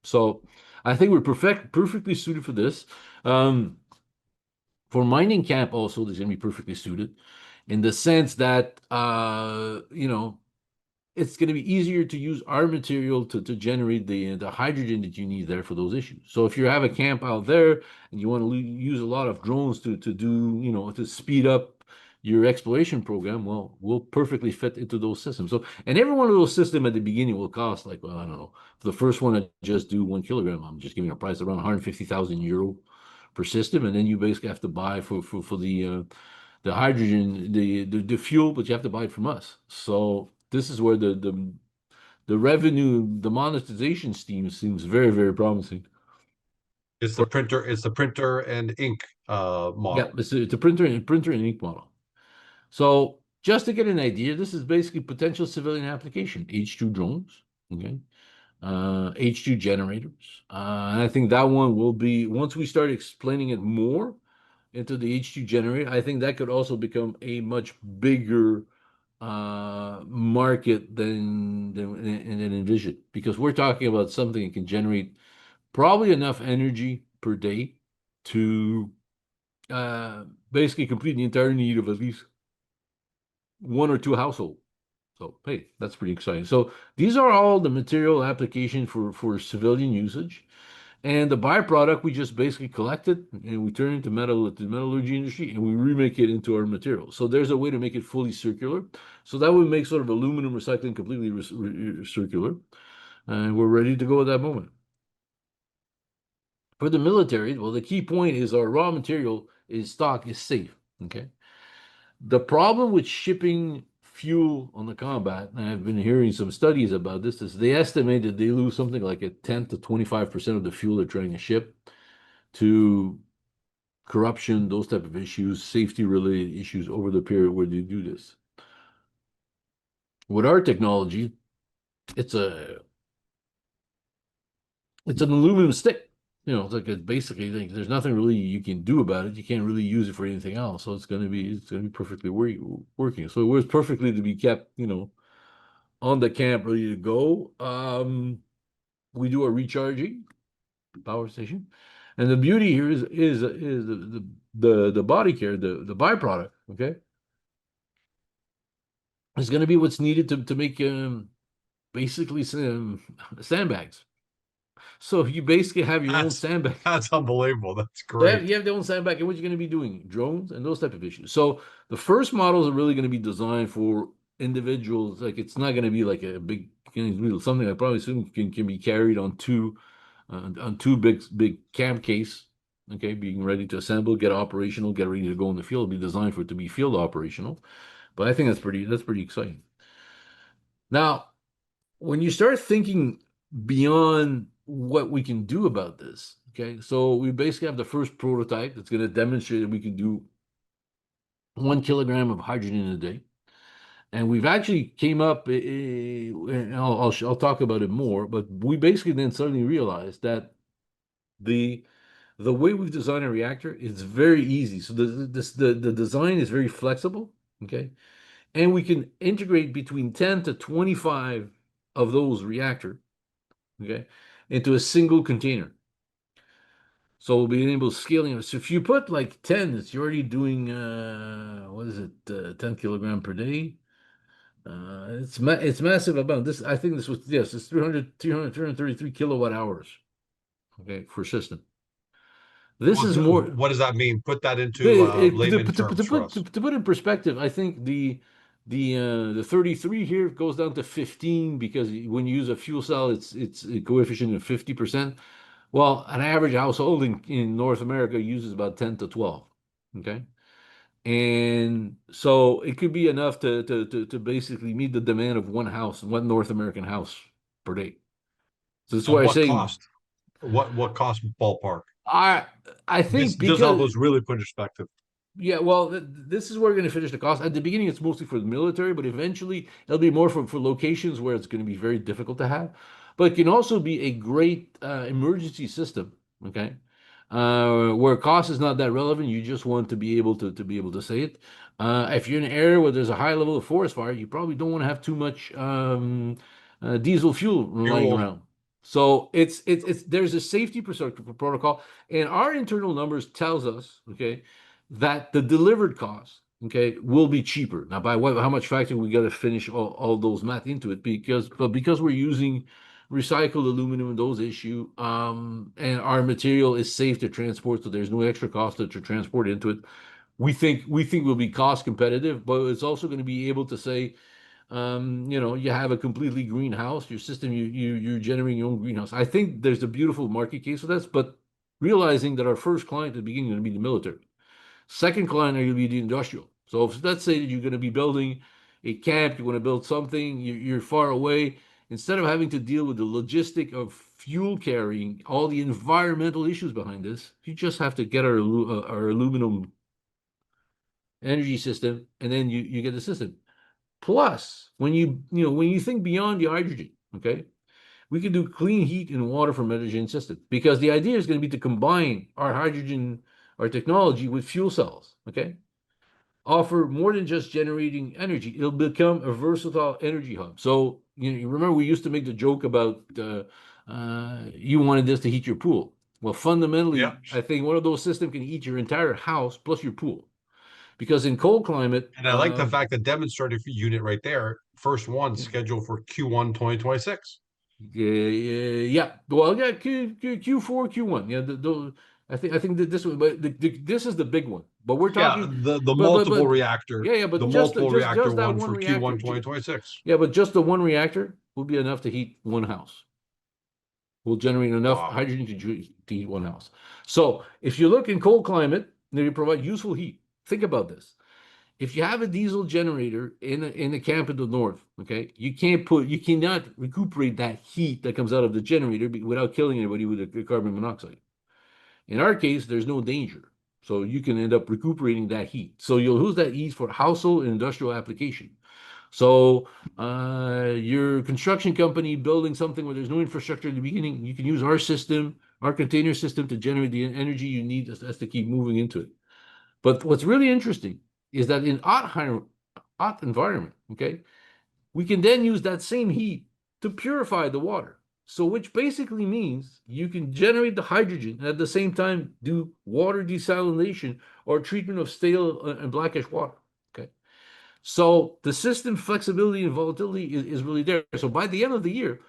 [SPEAKER 2] So I think we're perfectly suited for this. For mining camp also, this is going to be perfectly suited in the sense that, it's going to be easier to use our material to generate the hydrogen that you need there for those issues. So if you have a camp out there and you want to use a lot of drones to do, to speed up your exploration program, well, we'll perfectly fit into those systems. So, and every one of those systems at the beginning will cost like, well, I don't know, for the first one, I just do 1 kilogram. I'm just giving a price around 150,000 euro per system. And then you basically have to buy for the hydrogen, the fuel, but you have to buy it from us. So this is where the revenue, the monetization scheme seems very, very promising.
[SPEAKER 1] It's the printer and ink
[SPEAKER 2] Yeah,
[SPEAKER 1] model.
[SPEAKER 2] it's a printer and ink model. So just to get an idea, this is basically potential civilian application, H2 drones, okay, H2 generators. And I think that one will be, once we start explaining it more into the H2 generator, I think that could also become a much bigger market than envisioned because we're talking about something that can generate probably enough energy per day to basically complete the entire need of at least one or two households. So hey, that's pretty exciting. So these are all the material application for civilian usage. And the byproduct we just basically collect it and we turn it into metal at the metallurgy industry and we remake it into our material. So there's a way to make it fully circular. So that would make sort of aluminum recycling completely circular. And we're ready to go at that moment. For the military, well, the key point is our raw material is stock is safe. Okay. The problem with shipping fuel on the combat, and I've been hearing some studies about this, is they estimate that they lose something like a 10 to 25% of the fuel they're trying to ship to corruption, those type of issues, safety related issues over the period where they do this. With our technology, it's an aluminum stick. It's like basically like, there's nothing really you can do about it. You can't really use it for anything else. So it's gonna be perfectly working. So it works perfectly to be kept, on the camp ready to go. We do a recharging power station. And the beauty here is the body care, the byproduct, okay? It's gonna be what's needed to make basically some sandbags. So you basically have your own
[SPEAKER 1] That's
[SPEAKER 2] sandbag.
[SPEAKER 1] that's unbelievable. That's
[SPEAKER 2] You have,
[SPEAKER 1] great.
[SPEAKER 2] you have their own sandbag, and what you're going to be doing, drones and those type of issues. So the first models are really going to be designed for individuals. Like it's not going to be like a big something I probably assume can be carried on two on two big cam case, okay, being ready to assemble, get operational, get ready to go in the field, be designed for it to be field operational. But I think that's pretty exciting. Now, when you start thinking beyond what we can do about this, okay, so we basically have the first prototype that's going to demonstrate that we can do 1 kilogram of hydrogen a day. And we've actually came up, and I'll talk about it more, but we basically then suddenly realized that the the way we've designed a reactor is very easy. So the design is very flexible, okay? And we can integrate between 10 to 25 of those reactor, okay, into a single container. So we'll be able to scaling. So if you put like 10, you're already doing what is it, 10 kilogram per day. It's massive amount. This I think this was yes, it's 333 kilowatt hours. Okay, for system. This is more
[SPEAKER 1] What does that mean? Put that into layman terms for us.
[SPEAKER 2] to put in perspective. I think the 33 here goes down to 15 because when you use a fuel cell, it's a coefficient of 50%. Well, an average household in North America uses about 10 to 12. Okay. And so it could be enough to basically meet the demand of one North American house per day. So that's
[SPEAKER 1] And
[SPEAKER 2] why I
[SPEAKER 1] what
[SPEAKER 2] say
[SPEAKER 1] cost? What cost ballpark?
[SPEAKER 2] I I
[SPEAKER 1] This
[SPEAKER 2] think
[SPEAKER 1] this help
[SPEAKER 2] because
[SPEAKER 1] us really put in perspective.
[SPEAKER 2] yeah, well, this is where we're going to finish the cost. At the beginning, it's mostly for the military, but eventually it'll be more for locations where it's going to be very difficult to have. But it can also be a great emergency system, okay? Where cost is not that relevant, you just want to be able to be able to say it. If you're in an area where there's a high level of forest fire, you probably don't want to have too much diesel fuel lying
[SPEAKER 1] Fuel.
[SPEAKER 2] around. So it's there's a safety protocol, and our internal numbers tells us, okay, that the delivered cost, okay, will be cheaper. Now, by what, how much factoring we got to finish all those math into it because we're using recycled aluminum in those issue, and our material is safe to transport, so there's no extra cost to transport into it. We think we'll be cost competitive, but it's also going to be able to say, you have a completely green house, your system, you're generating your own greenhouse. I think there's a beautiful market case for this, but realizing that our first client at the beginning is going to be the military. Second client are going to be the industrial. So if let's say that you're going to be building a camp, you want to build something, you're far away, instead of having to deal with the logistic of fuel carrying, all the environmental issues behind this, you just have to get our aluminum energy system, and then you get the system. Plus, when you think beyond the hydrogen, okay, we can do clean heat and water from hydrogen system because the idea is going to be to combine our technology with fuel cells, okay? Offer more than just generating energy. It'll become a versatile energy hub. So you remember we used to make the joke about you wanted this to heat your pool. Well,
[SPEAKER 1] Yeah.
[SPEAKER 2] fundamentally, I think one of those systems can heat your entire house plus your pool. Because in cold climate,
[SPEAKER 1] And I like the fact that demonstrator unit right there, first one scheduled for Q1 2026.
[SPEAKER 2] yeah, well, yeah, Q4, Q1, yeah, I think that this one, but this is the big one. But we're
[SPEAKER 1] Yeah,
[SPEAKER 2] talking,
[SPEAKER 1] the
[SPEAKER 2] but
[SPEAKER 1] multiple reactor,
[SPEAKER 2] yeah,
[SPEAKER 1] the
[SPEAKER 2] but just
[SPEAKER 1] multiple reactor
[SPEAKER 2] just that
[SPEAKER 1] one
[SPEAKER 2] one
[SPEAKER 1] for
[SPEAKER 2] reactor,
[SPEAKER 1] Q1 2026.
[SPEAKER 2] yeah, but just the one reactor will be enough to heat one house. Will generate enough
[SPEAKER 1] Wow.
[SPEAKER 2] hydrogen to heat one house. So if you look in cold climate, they provide useful heat. Think about this. If you have a diesel generator in a camp in the north, okay, you cannot recuperate that heat that comes out of the generator without killing anybody with the carbon monoxide. In our case, there's no danger, so you can end up recuperating that heat. So you'll use that heat for household and industrial application. So your construction company building something where there's no infrastructure at the beginning, you can use our system, our container system, to generate the energy you need as to keep moving into it. But what's really interesting is that in hot environment, okay, we can then use that same heat to purify the water. So which basically means you can generate the hydrogen and at the same time do water desalination or treatment of stale and blackish water. Okay. So the system flexibility and volatility is really there. So by the end of the year,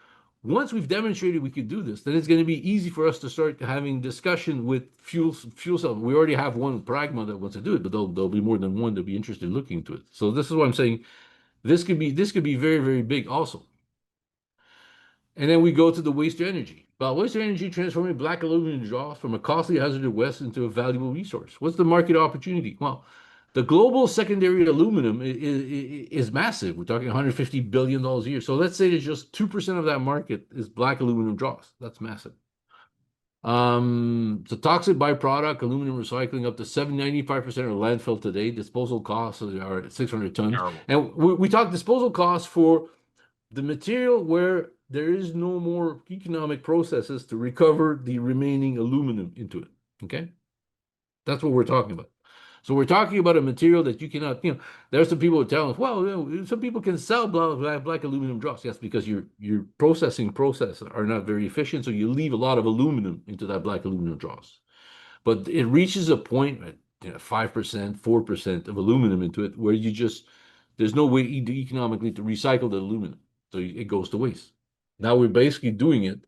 [SPEAKER 2] once we've demonstrated we can do this, then it's going to be easy for us to start having discussion with fuel cell. We already have one pragma that wants to do it, but there'll be more than one that'll be interested in looking into it. So this is what I'm saying. This could be very, very big also. And then we go to the waste to energy. About waste energy transforming black aluminum dross from a costly hazardous waste into a valuable resource. What's the market opportunity? Well, the global secondary aluminum is massive. We're talking $150 billion a year. So let's say there's just 2% of that market is black aluminum dross. That's massive. It's a toxic byproduct, aluminum recycling up to 95% of landfill today. Disposal costs are 600 tons.
[SPEAKER 1] Terrible.
[SPEAKER 2] And we talk disposal costs for the material where there is no more economic processes to recover the remaining aluminum into it. Okay? That's what we're talking about. So we're talking about a material that you cannot, there's some people who tell us, well, some people can sell black aluminum dross. Yes, because your process are not very efficient, so you leave a lot of aluminum into that black aluminum dross. But it reaches a point at 5%, 4% of aluminum into it where there's no way economically to recycle the aluminum. So it goes to waste. Now we're basically doing it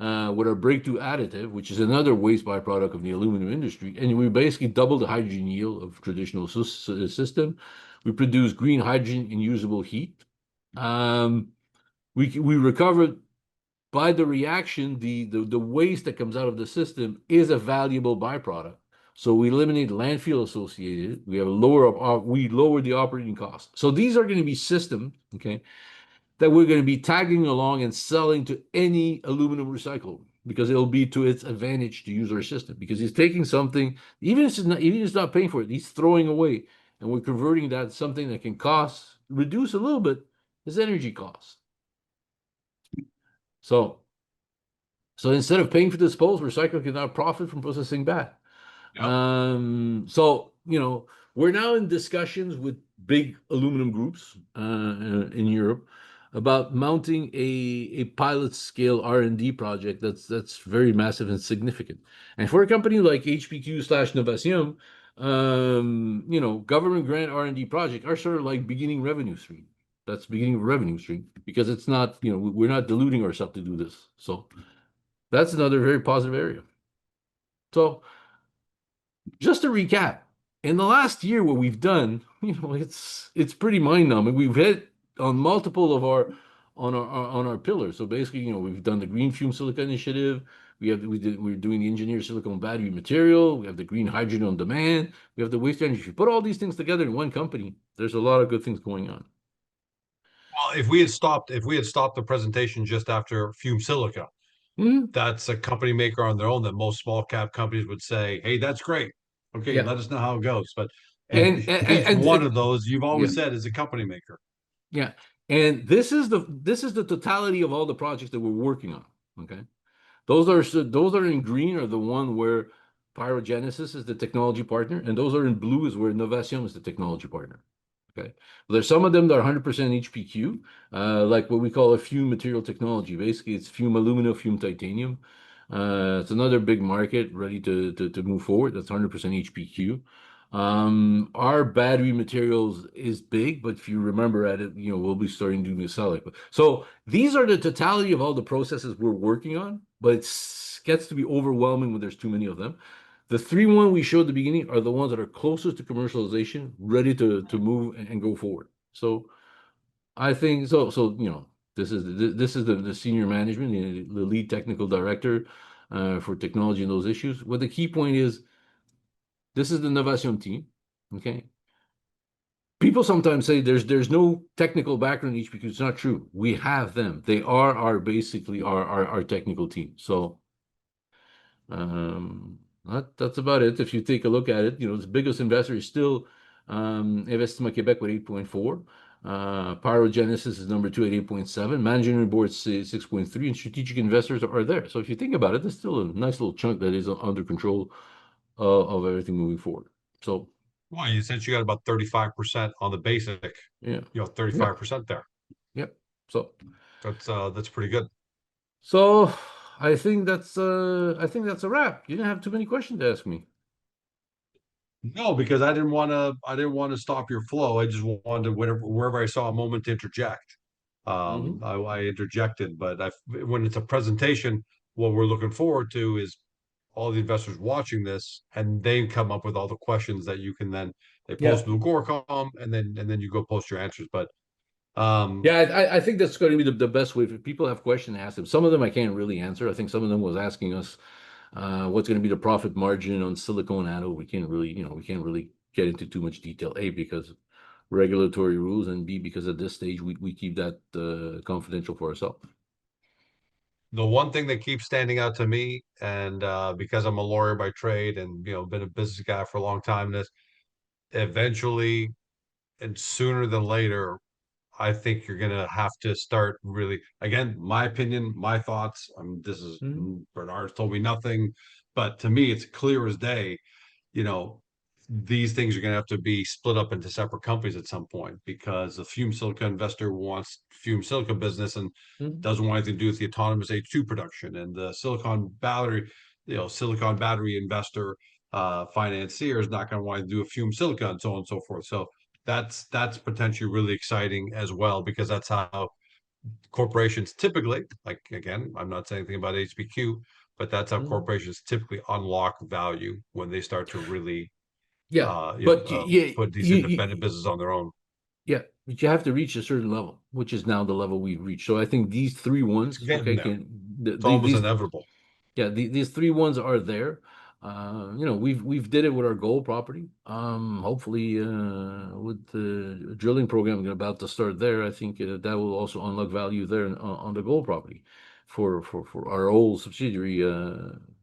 [SPEAKER 2] with our breakthrough additive, which is another waste byproduct of the aluminum industry. And we basically double the hydrogen yield of traditional system. We produce green hydrogen in usable heat. We recover by the reaction, the waste that comes out of the system is a valuable byproduct. So we eliminate landfill associated. We lower the operating cost. So these are going to be systems, okay, that we're going to be tagging along and selling to any aluminum recycle because it'll be to its advantage to use our system because he's taking something, even if it's not paying for it, he's throwing away, and we're converting that to something that can reduce a little bit his energy costs. So instead of paying for disposal, recycler can now profit from processing back.
[SPEAKER 1] Yep.
[SPEAKER 2] So we're now in discussions with big aluminum groups in Europe about mounting a pilot scale R&D project that's very massive and significant. And for a company like HPQ/Novation, government grant R&D project are sort of like beginning revenue stream. That's beginning of revenue stream because it's not, we're not diluting ourselves to do this. So that's another very positive area. So just to recap, in the last year, what we've done, it's pretty mind-numbing. We've hit on multiple of our pillars. So basically, we've done the Green Fume Silica initiative. We're doing the engineered silicone battery material. We have the green hydrogen on demand. We have the waste energy. If you put all these things together in one company, there's a lot of good things going on.
[SPEAKER 1] Well, if we had stopped the presentation just after Fume Silica,
[SPEAKER 2] Mhm.
[SPEAKER 1] that's a company maker on their own that most small cap companies would say, "Hey, that's great. Okay,
[SPEAKER 2] Yeah,
[SPEAKER 1] let us know how it goes." But
[SPEAKER 2] and,
[SPEAKER 1] each
[SPEAKER 2] and,
[SPEAKER 1] one
[SPEAKER 2] and
[SPEAKER 1] of those you've
[SPEAKER 2] yeah,
[SPEAKER 1] always said is a company maker.
[SPEAKER 2] yeah, and this is the totality of all the projects that we're working on. Okay. Those are in green are the one where Pyrogenesis is the technology partner, and those are in blue is where Novation is the technology partner. Okay. Well, there's some of them that are 100% HPQ, like what we call a fume material technology. Basically, it's fume aluminum, fume titanium. It's another big market ready to move forward. That's 100% HPQ. Our battery materials is big, but if you remember at it, we'll be starting doing the cell. So these are the totality of all the processes we're working on, but it gets to be overwhelming when there's too many of them. The one we showed at the beginning are the ones that are closest to commercialization, ready to move and go forward. So I think so. So this is the senior management, the lead technical director for technology and those issues. What the key point is, this is the Novation team. Okay. People sometimes say there's no technical background in each because it's not true. We have them. They are basically our technical team. So that's about it. If you take a look at it, the biggest investor is still Investissement Québec with 8.4. Pyrogenesis is number 2 at 8.7. Managing board 6.3, and strategic investors are there. So if you think about it, there's still a nice little chunk that is under control of everything moving forward. So
[SPEAKER 1] Well, you since you got about 35% on the basic,
[SPEAKER 2] yeah, yeah,
[SPEAKER 1] 35% there.
[SPEAKER 2] yeah. So
[SPEAKER 1] That's pretty good.
[SPEAKER 2] so I think that's a wrap. You didn't have too many questions to ask me.
[SPEAKER 1] No, because I didn't want to stop your flow. I just wanted to wherever I saw a moment to interject.
[SPEAKER 2] Hmm.
[SPEAKER 1] I interjected, but when it's a presentation, what we're looking forward to is all the investors watching this, and they come up with all the questions that you can then they
[SPEAKER 2] Yeah.
[SPEAKER 1] post to the Agoracom, and then you go post your answers. But
[SPEAKER 2] Yeah, I think that's going to be the best way. If people have questions, ask them. Some of them I can't really answer. I think some of them was asking us what's going to be the profit margin on silicone anode. We can't really, we can't really get into too much detail. A, because regulatory rules, and B, because at this stage we keep that confidential for ourselves.
[SPEAKER 1] The one thing that keeps standing out to me, and because I'm a lawyer by trade and been a business guy for a long time, is eventually and sooner than later, I think you're gonna have to start really, again, my opinion, my thoughts. This is
[SPEAKER 2] Mhm.
[SPEAKER 1] Bernard's told me nothing, but to me, it's clear as day. You know, these things are going to have to be split up into separate companies at some point because the Fume Silica investor wants Fume Silica business and
[SPEAKER 2] Mhm.
[SPEAKER 1] doesn't want anything to do with the autonomous H2 production, and the silicon battery investor financier is not going to want to do a Fume Silica and so on and so forth. So that's potentially really exciting as well because that's how corporations typically, like again, I'm not saying anything about HPQ, but that's how
[SPEAKER 2] Mhm.
[SPEAKER 1] corporations typically unlock value when they start to really
[SPEAKER 2] Yeah, but yeah,
[SPEAKER 1] put these independent businesses on their own.
[SPEAKER 2] yeah, but you have to reach a certain level, which is now the level we've reached. So I think these three
[SPEAKER 1] It's
[SPEAKER 2] ones,
[SPEAKER 1] getting
[SPEAKER 2] okay,
[SPEAKER 1] there.
[SPEAKER 2] can
[SPEAKER 1] It's almost
[SPEAKER 2] these
[SPEAKER 1] inevitable.
[SPEAKER 2] yeah, these three ones are there. We've did it with our gold property. Hopefully, with the drilling program about to start there, I think that will also unlock value there on the gold property for our old subsidiary,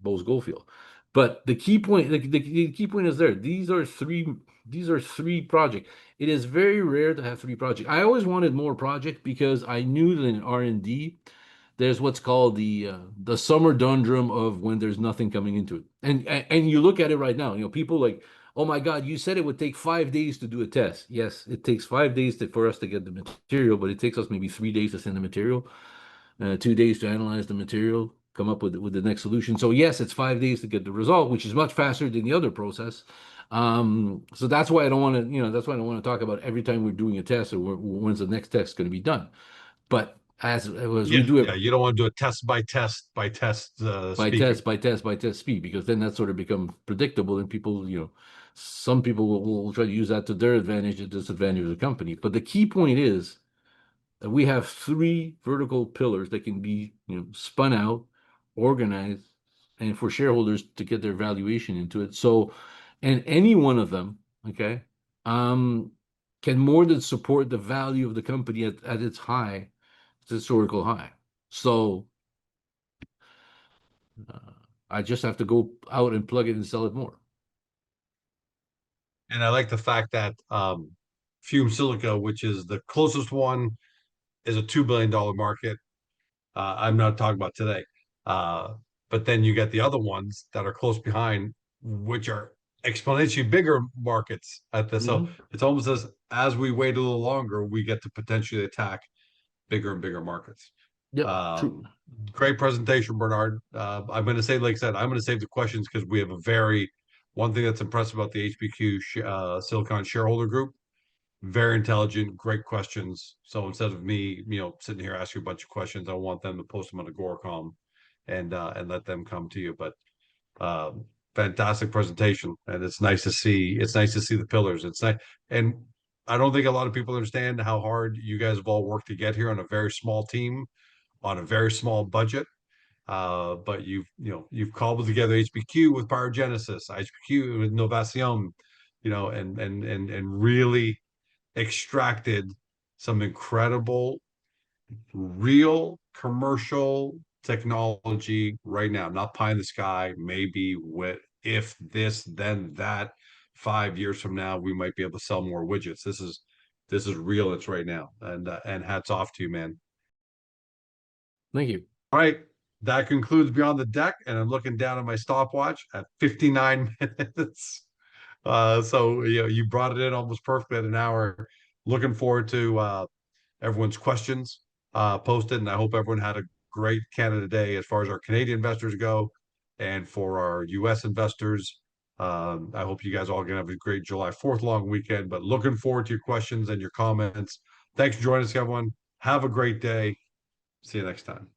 [SPEAKER 2] Bose Goldfield. But the key point, the key point is there. These are three projects. It is very rare to have three projects. I always wanted more projects because I knew that in R&D there's what's called the summer dundrum of when there's nothing coming into it. And you look at it right now, people like, oh my God, you said it would take 5 days to do a test. Yes, it takes 5 days for us to get the material, but it takes us maybe 3 days to send the material, 2 days to analyze the material, come up with the next solution. So yes, it's 5 days to get the result, which is much faster than the other process. So that's why I don't want to, that's why I don't want to talk about every time we're doing a test or when's the next test going to be done. But as we
[SPEAKER 1] Yeah,
[SPEAKER 2] do it
[SPEAKER 1] yeah. You don't want to do a test by test by test
[SPEAKER 2] by
[SPEAKER 1] speaking.
[SPEAKER 2] test, by test, by test speed, because then that sort of become predictable, and people, some people will try to use that to their advantage and disadvantage of the company. But the key point is that we have three vertical pillars that can be, spun out, organized, and for shareholders to get their valuation into it. So, and any one of them, okay, um, can more than support the value of the company at its high, its historical high. So uh, I just have to go out and plug it and sell it more.
[SPEAKER 1] And I like the fact that Fume Silica, which is the closest one, is a $2 billion market. I'm not talking about today. Uh, but then you get the other ones that are close behind, which are exponentially bigger markets at this. So
[SPEAKER 2] Mhm.
[SPEAKER 1] it's almost as we wait a little longer, we get to potentially attack bigger and bigger markets.
[SPEAKER 2] Yep, true.
[SPEAKER 1] Um, Great presentation, Bernard. I'm going to say, like I said, I'm going to save the questions because we have one thing that's impressive about the HPQ Silicon shareholder group, very intelligent, great questions. So instead of me, sitting here asking a bunch of questions, I want them to post them on Agoracom and let them come to you. But um, fantastic presentation, and it's nice to see. It's nice to see the pillars. It's nice, and I don't think a lot of people understand how hard you guys have all worked to get here on a very small team, on a very small budget. But you've cobbled together HPQ with Pyrogenesis, HPQ with Novation, and really extracted some incredible real commercial technology right now, not pie in the sky, maybe with if this, then that. 5 years from now, we might be able to sell more widgets. This is real. It's right now, and hats off to you, man.
[SPEAKER 2] Thank you.
[SPEAKER 1] All right, that concludes Beyond the Deck, and I'm looking down at my stopwatch at 59 minutes. So you brought it in almost perfectly at an hour. Looking forward to everyone's questions posted, and I hope everyone had a great Canada Day as far as our Canadian investors go, and for our U.S. investors. I hope you guys all gonna have a great July 4th long weekend. But looking forward to your questions and your comments. Thanks for joining us, everyone. Have a great day. See you next time.